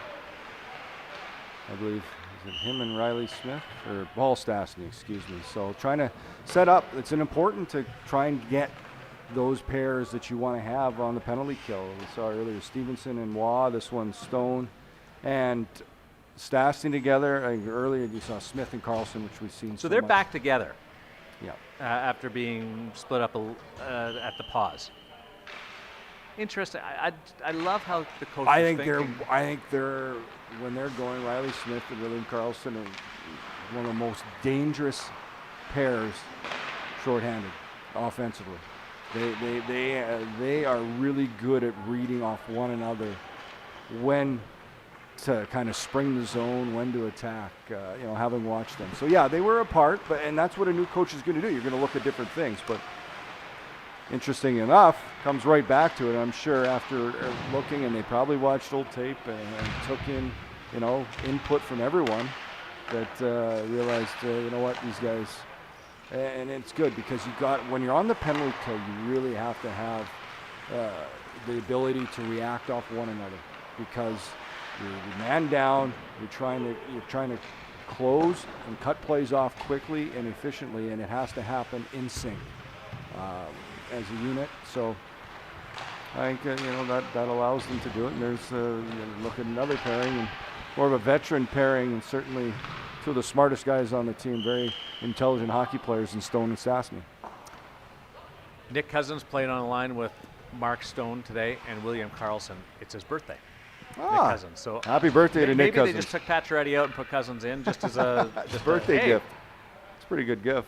I believe, is it him and Riley Smith? Or Paul Stastny, excuse me. So trying to set up, it's important to try and get those pairs that you want to have on the penalty kill. We saw earlier Stevenson and Waugh, this one's Stone and Stastny together. I think earlier you saw Smith and Karlsson, which we've seen so they're much. back together. Yeah. After being split up at the pause. Interesting. I love how the coach. I think they're when they're going, Riley Smith and William Karlsson are one of the most dangerous pairs shorthanded offensively. They are really good at reading off one another when to kind of spring the zone, when to attack, having watched them. So yeah, they were apart, and that's what a new coach is going to do. You're going to look at different things, but interesting enough, comes right back to it. I'm sure after looking, and they probably watched old tape and took in, input from everyone that realized, these guys, and it's good because when you're on the penalty kill, you really have to have the ability to react off one another because you're man down. You're trying to close and cut plays off quickly and efficiently, and it has to happen in sync as a unit. So I think that allows them to do it. And there's look at another pairing, and more of a veteran pairing, and certainly two of the smartest guys on the team, very intelligent hockey players in Stone and Stastny. Nick Cousins played on a line with Mark Stone today and William Karlsson. It's his birthday. Nick Cousins. So happy birthday to Nick Cousins. Maybe they just took Pacioretty out and put Cousins in just as a birthday gift. It's a pretty good gift.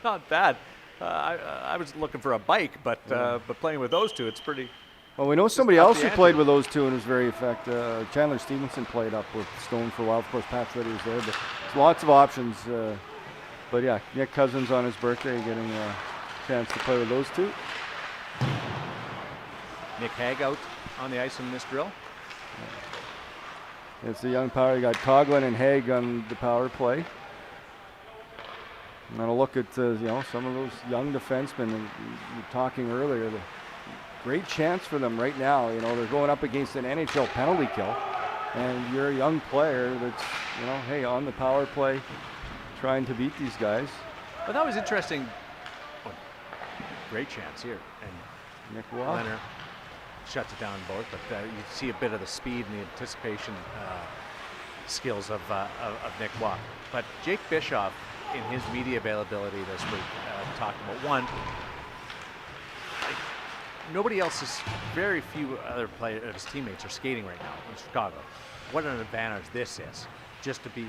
Not bad. I was looking for a bike, but playing with those two, it's pretty. Well, we know somebody else who played with those two and was very effective. Chandler Stevenson played up with Stone for a while. Of course, Pacioretty was there, but there's lots of options. But yeah, Nick Cousins on his birthday getting a chance to play with those two. Nick Hague out on the ice in this drill. It's the young power. You got Coughlin and Hague on the power play. I'm going to look at some of those young defensemen. And you were talking earlier. The great chance for them right now. They're going up against an NHL penalty kill, and you're a young player that's on the power play, trying to beat these guys. But that was interesting. Oh, great chance here, and Nick Waugh. Leonard shuts it down both, but you see a bit of the speed and the anticipation skills of Nick Waugh. But Jake Bischoff, in his media availability this week, talked about one. Nobody else is, very few other players, his teammates are skating right now in Chicago. What an advantage this is, just to be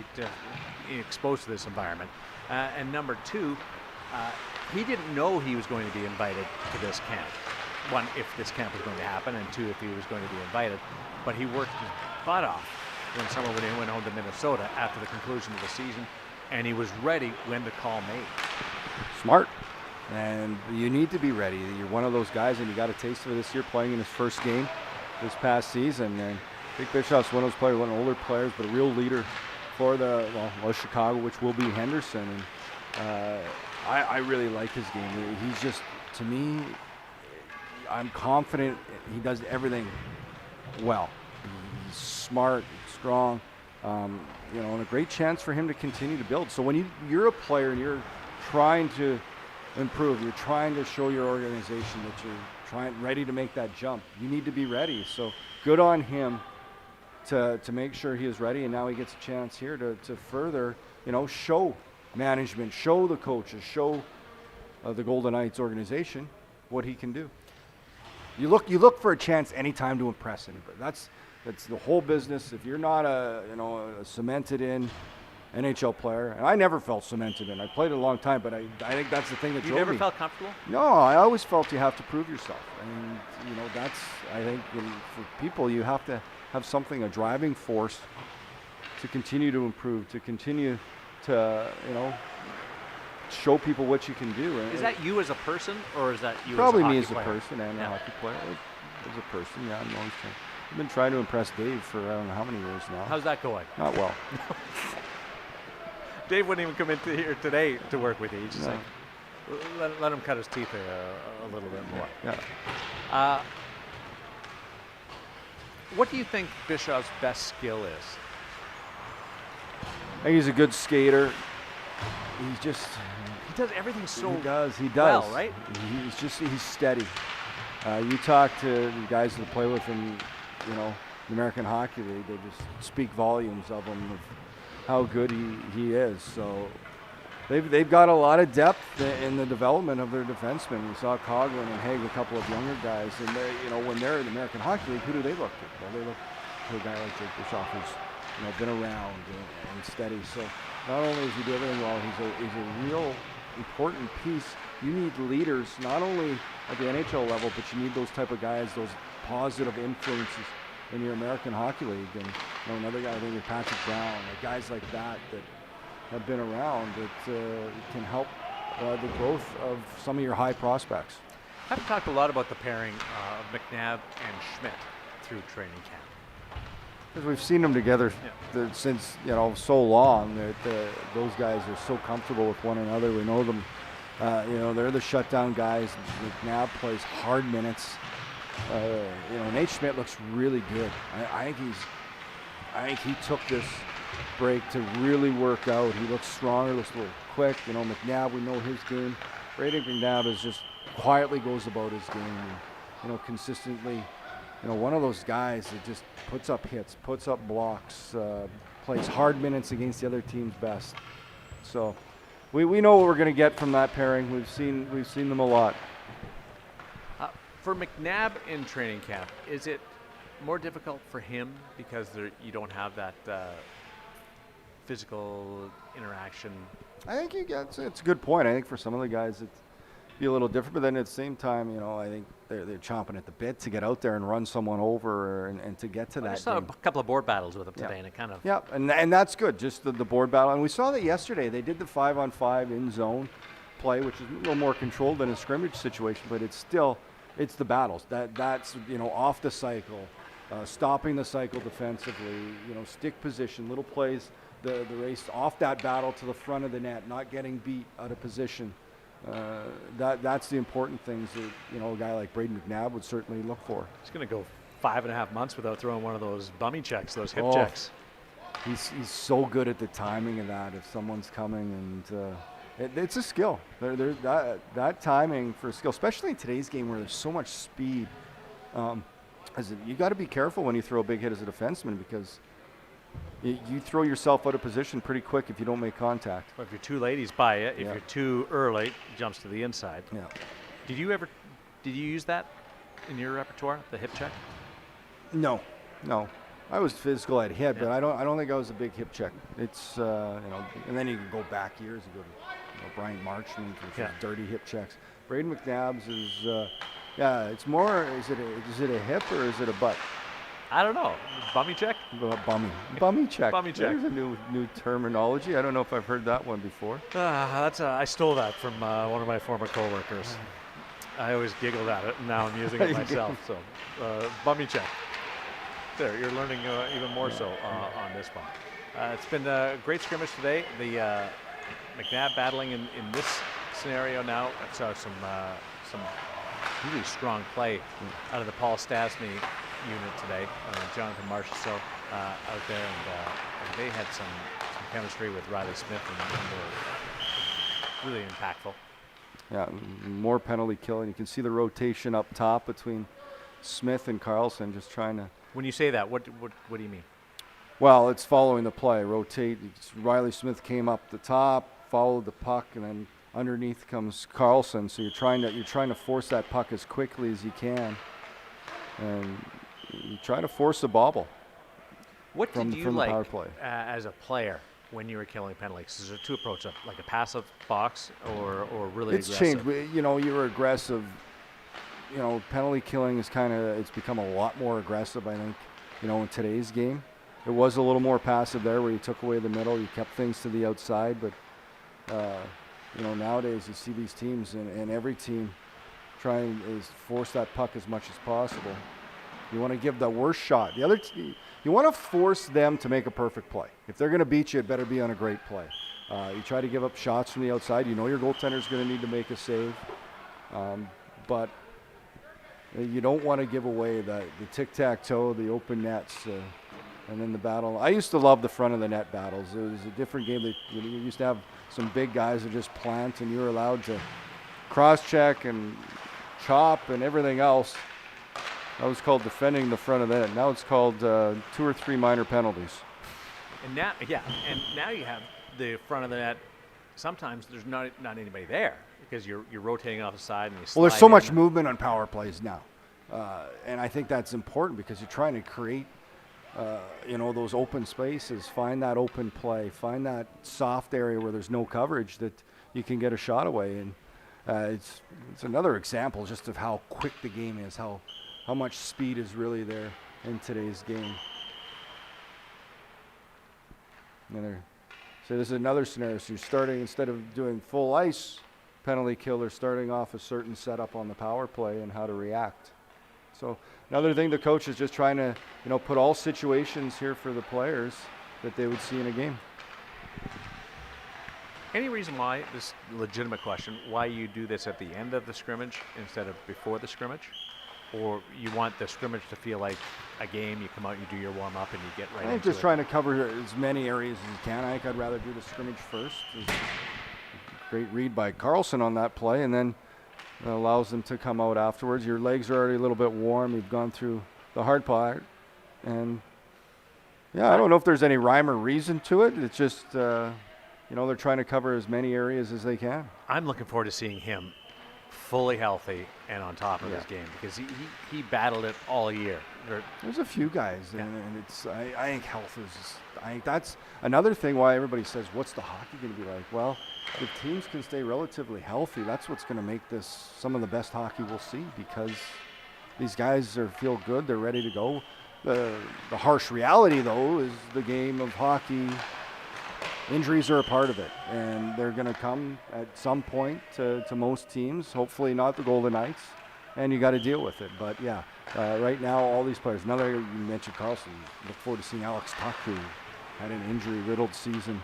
exposed to this environment. And number two, he didn't know he was going to be invited to this camp. One, if this camp was going to happen, and two, if he was going to be invited. But he worked his butt off when he went home to Minnesota after the conclusion of the season, and he was ready when the call made. Smart. And you need to be ready. You're one of those guys, and you got a taste of it this year playing in his first game this past season. And Jake Bischoff's one of those players, one of the older players, but a real leader for Chicago, which will be Henderson. And I really like his game. He's just, to me, I'm confident he does everything well. He's smart, strong, and a great chance for him to continue to build. So when you're a player and you're trying to improve, you're trying to show your organization that you're ready to make that jump, you need to be ready. So good on him to make sure he is ready, and now he gets a chance here to further, show management, show the coaches, show the Golden Knights organization what he can do. You look for a chance anytime to impress anybody. That's the whole business. If you're not a cemented in NHL player, and I never felt cemented in. I played a long time, but I think that's the thing that drove me. You never felt comfortable? No, I always felt you have to prove yourself, and that's, I think, for people, you have to have something, a driving force to continue to improve, to continue to, show people what you can do. And Is that you as a person, or is that you probably as a me hockey as a player? person and Yeah. a hockey player? As a person, yeah, I'm always trying. I've been trying to impress Dave for I don't know how many years now. How's that going? Not well. Dave wouldn't even come into here today to work with you. He's just No. like, let him cut his teeth a little bit more. Yeah. What do you think Bischoff's best skill is? I think he's a good skater. He's just He does everything so he does. well, right? He's steady. You talk to the guys that play with him, the American Hockey League, they just speak volumes of him, of how good he is. So they've got a lot of depth in the development of their defensemen. We saw Coughlin and Haig, a couple of younger guys, and when they're in the American Hockey League, who do they look to? Well, they look to a guy like Jake Bischoff who's been around and steady. So not only does he do everything well, he's a real important piece. You need leaders, not only at the NHL level, but you need those type of guys, those positive influences in your American Hockey League. And another guy, I think, is Patrick Brown, guys like that have been around that can help the growth of some of your high prospects. I've talked a lot about the pairing of McNabb and Schmidt through training camp. Because we've seen them together since so long that those guys are so comfortable with one another. We know them. They're the shutdown guys. McNabb plays hard minutes. Nate Schmidt looks really good. I think he took this break to really work out. He looks stronger, looks a little quick. McNabb, we know his game. Brayden McNabb is just quietly goes about his game. And, consistently, one of those guys that just puts up hits, puts up blocks, plays hard minutes against the other team's best. So we know what we're going to get from that pairing. We've seen them a lot. For McNabb in training camp, is it more difficult for him because you don't have that physical interaction? I think it's a good point. I think for some of the guys it'd be a little different, but then at the same time, I think they're chomping at the bit to get out there and run someone over and to get to that. I saw game. a couple of board battles with him today, and it kind of and that's good. Just the board battle, and we saw that yesterday. They did the 5-on-5 in zone play, which is a little more controlled than a scrimmage situation, but it's the battles. That's off the cycle, stopping the cycle defensively. Stick position, little plays. The race off that battle to the front of the net, not getting beat out of position. That's the important things that a guy like Brayden McNabb would certainly look for. He's going to go 5.5 months without throwing one of those bummy checks, those hip Oh. checks. He's so good at the timing of that. If someone's coming, and it's a skill. There's that timing for a skill, especially in today's game where there's so much speed. You got to be careful when you throw a big hit as a defenseman because you throw yourself out of position pretty quick if you don't make contact. Well, if you're too late, he's by you. If Yeah. you're too early, he jumps to the inside. Yeah. Did you use that in your repertoire, the hip check? No. I was physical at hip, but I don't think I was a big hip check. It's and then you can go back years. You go to Brian Marchman for his dirty hip checks. Brayden McNabb's is it's more. Is it a hip or is it a butt? I don't know. Bummy check? Bummy check. Bummy check. There's a new terminology. I don't know if I've heard that one before. I stole that from one of my former coworkers. I always giggled at it, and now I'm using it myself. So, bummy check. There, you're learning even more so on this one. It's been a great scrimmage today. The McNabb battling in this scenario now. I saw some really strong play out of the Paul Stastny unit today. Jonathan Marchessault out there, and they had some chemistry with Riley Smith, and were really impactful. Yeah, more penalty killing. You can see the rotation up top between Smith and Carlson, just trying to. When you say that, what do you mean? Well, it's following the play. Rotate. Riley Smith came up the top, followed the puck, and then underneath comes Carlson. So you're trying to force that puck as quickly as you can, and you try to force a bobble. What from, did you from like the power play. As a player when you were killing penalties? Is there two approaches, like a passive box or really It's aggressive? changed. You were aggressive. Penalty killing is it's become a lot more aggressive, I think, in today's game. it was a little more passive there where you took away the middle, you kept things to the outside. But, nowadays you see these teams and every team trying is force that puck as much as possible. You want to give the worst shot. The other you want to force them to make a perfect play. If they're going to beat you, it better be on a great play. You try to give up shots from the outside. You know your goaltender's going to need to make a save. But you don't want to give away the tic-tac-toe, the open nets, and then the battle. I used to love the front of the net battles. It was a different game. You used to have some big guys that just plant, and you were allowed to cross-check and chop and everything else. That was called defending the front of the net. Now it's called 2 or 3 minor penalties. And now you have the front of the net. Sometimes there's not anybody there because you're rotating off the side and you slide. Well, there's so in. much movement on power plays now, and I think that's important because you're trying to create, those open spaces. Find that open play. Find that soft area where there's no coverage that you can get a shot away. And it's another example just of how quick the game is, how much speed is really there in today's game. So this is another scenario. So you're starting, instead of doing full ice penalty kill, they're starting off a certain setup on the power play and how to react. So another thing the coach is just trying to, put all situations here for the players that they would see in a game. Any reason why, this legitimate question, why you do this at the end of the scrimmage instead of before the scrimmage? Or you want the scrimmage to feel like a game, you come out, you do your warm-up, and you get right into it? I think just trying to cover as many areas as you can. I think I'd rather do the scrimmage first. Great read by Carlson on that play, and then it allows them to come out afterwards. Your legs are already a little bit warm. You've gone through the hard part. And, I don't know if there's any rhyme or reason to it. It's just, they're trying to cover as many areas as they can. I'm looking forward to seeing him fully healthy and on top of his game because he battled it all year. There's a few guys, and it's I think health is. I think that's another thing why everybody says, "What's the hockey going to be like?" Well, if teams can stay relatively healthy, that's what's going to make this some of the best hockey we'll see because these guys feel good, they're ready to go. The harsh reality, though, is the game of hockey. Injuries are a part of it, and they're going to come at some point to most teams, hopefully not the Golden Knights, and you got to deal with it. But, right now, all these players, another, you mentioned Carlson, look forward to seeing Alex Tuck, who had an injury-riddled season,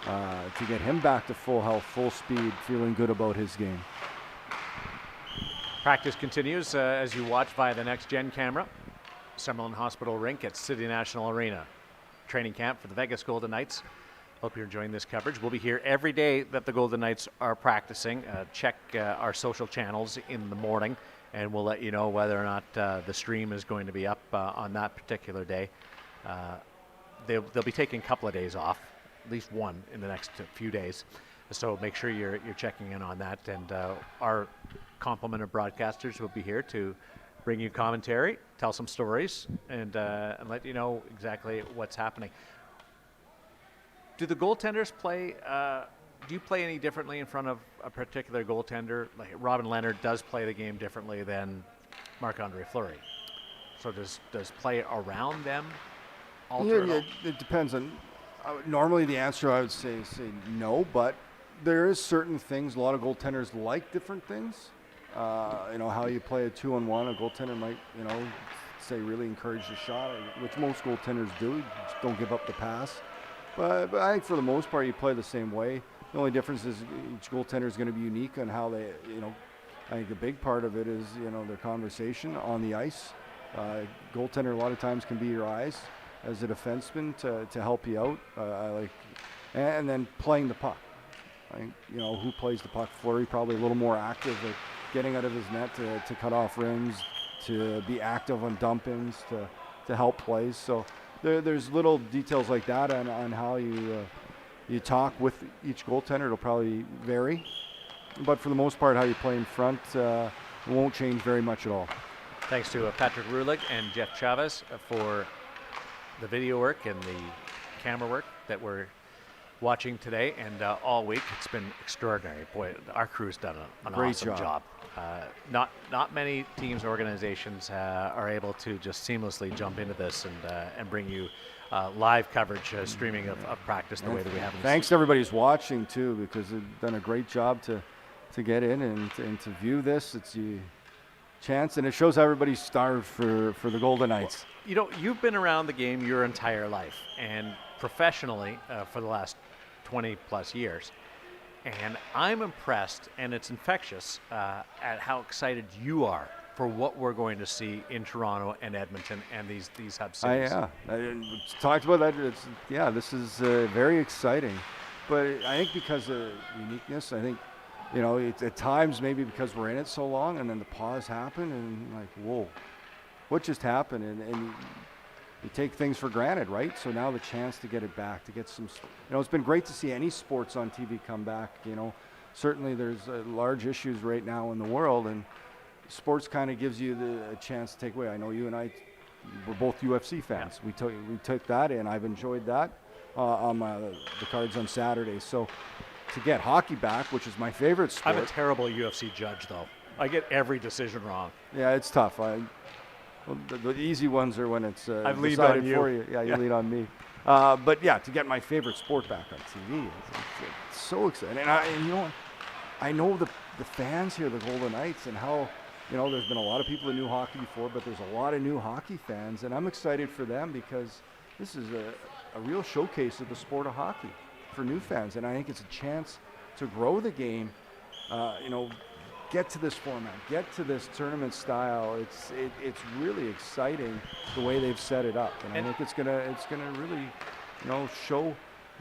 to get him back to full health, full speed, feeling good about his game. Practice continues as you watch via the Next Gen camera. Summerlin Hospital Rink at City National Arena. Training camp for the Vegas Golden Knights. Hope you're enjoying this coverage. We'll be here every day that the Golden Knights are practicing. Check our social channels in the morning, and we'll let you know whether or not the stream is going to be up on that particular day. They'll be taking a couple of days off, at least one in the next few days. So make sure you're checking in on that. And our complement of broadcasters will be here to bring you commentary, tell some stories, and let you know exactly what's happening. Do the goaltenders play? Do you play any differently in front of a particular goaltender? Like Robin Leonard does play the game differently than Marc-Andre Fleury. So does play around them alter? Yeah, it depends on. Normally, the answer I would say no, but there is certain things. A lot of goaltenders like different things. How you play a 2-on-1. A goaltender might, say really encourage the shot, which most goaltenders do. Just don't give up the pass. But I think for the most part, you play the same way. The only difference is each goaltender is going to be unique on how they, I think the big part of it is, their conversation on the ice. Goaltender a lot of times can be your eyes as a defenseman to help you out. And then playing the puck. I think, who plays the puck? Fleury probably a little more active at getting out of his net to cut off rims, to be active on dump-ins, to help plays. So there's little details like that on how you talk with each goaltender. It'll probably vary. But for the most part, how you play in front won't change very much at all. Thanks to Patrick Rulich and Jeff Chavez for the video work and the camera work that we're watching today and all week. It's been extraordinary. Boy, our crew's done an Great awesome job. Not many teams or organizations are able to just seamlessly jump into this and bring you live coverage, streaming of practice the way that we have. Thanks to everybody who's watching too, because they've done a great job to get in and to view this. It's a chance, and it shows how everybody's starved for the Golden Knights. Well, you know, you've been around the game your entire life, and professionally for the last 20 plus years. And I'm impressed, and it's infectious, at how excited you are for what we're going to see in Toronto and Edmonton and these hub cities. I talked about that. This is very exciting. But I think because of uniqueness, I think, you know, at times maybe because we're in it so long, and then the pause happened, and like, whoa, what just happened? And you take things for granted, right? So now the chance to get it back, to get some, you know, it's been great to see any sports on TV come back. You know, certainly there's large issues right now in the world, and sports kind of gives you a chance to take away. I know you and I were both UFC fans. Yeah. We took that, and I've enjoyed that on the cards on Saturday. So to get hockey back, which is my favorite sport. I'm a terrible UFC judge, though. I get every decision wrong. Yeah, it's tough. Well, the easy ones are when it's I've decided lead on for you. Yeah, you lead on me. But yeah, to get my favorite sport back on TV, it's so exciting. And you know what? I know the fans here, the Golden Knights, and how, you know, there's been a lot of people who knew hockey before, but there's a lot of new hockey fans, and I'm excited for them because this is a real showcase of the sport of hockey for new fans, and I think it's a chance to grow the game, you know, get to this format, get to this tournament style. It's really exciting the way they've set it up, and I think it's gonna really, you know, show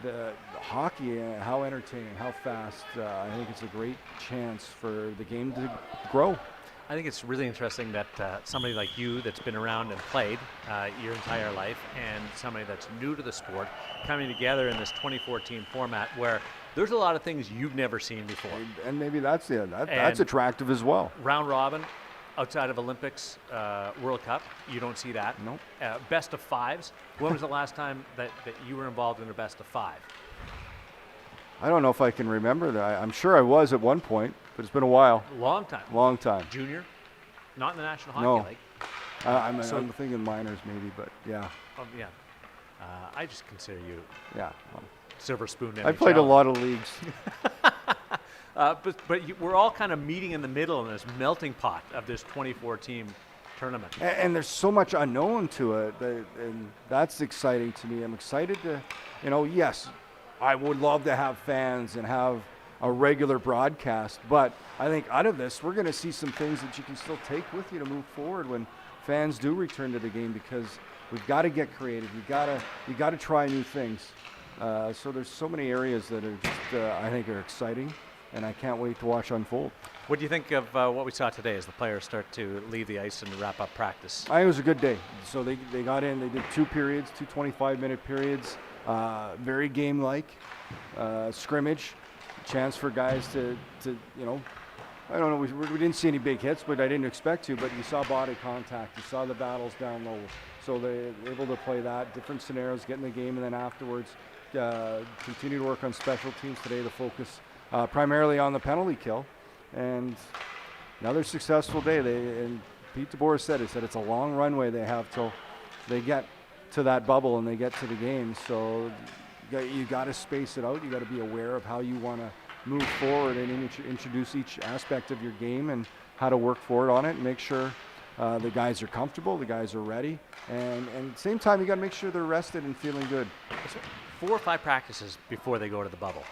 the hockey and how entertaining, how fast. I think it's a great chance for the game to grow. I think it's really interesting that somebody like you that's been around and played your entire life, and somebody that's new to the sport coming together in this 2014 format where there's a lot of things you've never seen before. And maybe that's that's attractive as well. Round robin, outside of Olympics, World Cup, you don't see that. Nope. Best of fives. When was the last time that you were involved in a best of five? I don't know if I can remember that. I'm sure I was at one point, but it's been a while. Long time. Long time. Junior? Not in the National Hockey League. I'm thinking minors maybe, but yeah. Yeah. I just consider you silver spoon NHL. I played a lot of leagues. But we're all kind of meeting in the middle in this melting pot of this 2014 tournament. And there's so much unknown to it, and that's exciting to me. I'm excited to, you know, yes, I would love to have fans and have a regular broadcast, but I think out of this, we're going to see some things that you can still take with you to move forward when fans do return to the game, because we've got to get creative. You got to try new things. So there's so many areas that are just, I think, are exciting, and I can't wait to watch unfold. What do you think of what we saw today as the players start to leave the ice and wrap up practice? I think it was a good day. So they got in, they did 2 periods, 2 25-minute periods, very game-like, scrimmage, chance for guys to you know, I don't know, we didn't see any big hits, but I didn't expect to, but you saw body contact, you saw the battles down low. So they're able to play that, different scenarios, get in the game, and then afterwards continue to work on special teams today, the focus primarily on the penalty kill. And another successful day. And Pete DeBoer said it's a long runway they have till they get to that bubble and they get to the game. So you got to space it out. You got to be aware of how you want to move forward and introduce each aspect of your game and how to work forward on it and make sure the guys are comfortable, the guys are ready, and at the same time you got to make sure they're rested and feeling good. 4 or 5 practices before they go to the bubble.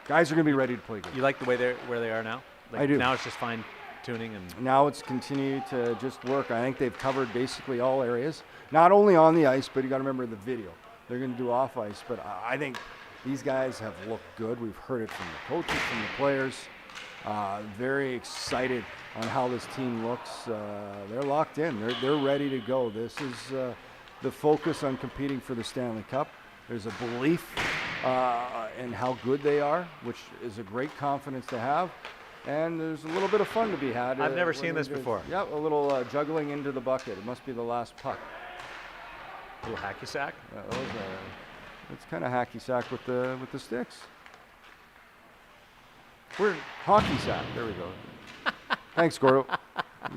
Guys are going to be ready to play good. You like the way where they are now? I do. Now it's just fine tuning and now it's continue to just work. I think they've covered basically all areas, not only on the ice, but you got to remember the video. They're going to do off ice, but I think these guys have looked good. We've heard it from the coaches, from the players. Very excited on how this team looks. They're locked in. They're ready to go. This is the focus on competing for the Stanley Cup. There's a belief in how good they are, which is a great confidence to have. And there's a little bit of fun to be had. I've never seen this before. Yeah, a little juggling into the bucket. It must be the last puck. A little hacky sack. It's kind of hacky sack with the sticks. We're hockey sack. There we go. Thanks, Gordo.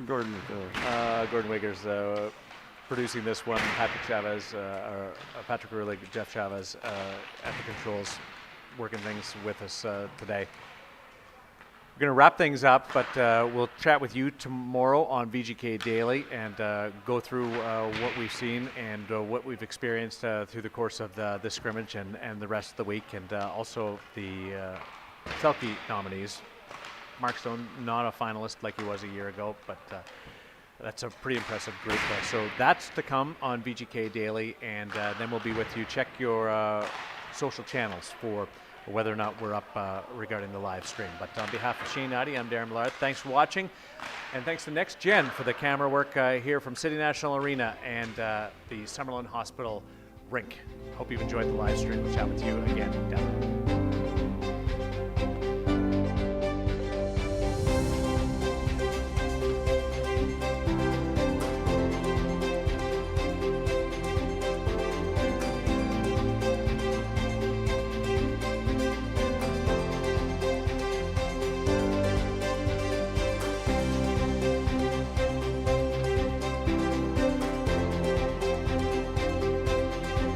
Gordon. Gordon Wiggers. producing this one. Patrick Chavez, Patrick Rulig, Jeff Chavez at the controls, working things with us today. We're going to wrap things up, but we'll chat with you tomorrow on VGK Daily and go through what we've seen and what we've experienced through the course of the scrimmage and the rest of the week, and also the Selke nominees. Mark Stone, not a finalist like he was a year ago, but that's a pretty impressive group. So that's to come on VGK Daily, and then we'll be with you. Check your social channels for whether or not we're up regarding the live stream. But on behalf of Shane Noddy, I'm Darren Millard. Thanks for watching, and thanks to Next Gen for the camera work here from City National Arena and the Summerlin Hospital rink. Hope you've enjoyed the live stream. We'll chat with you again down.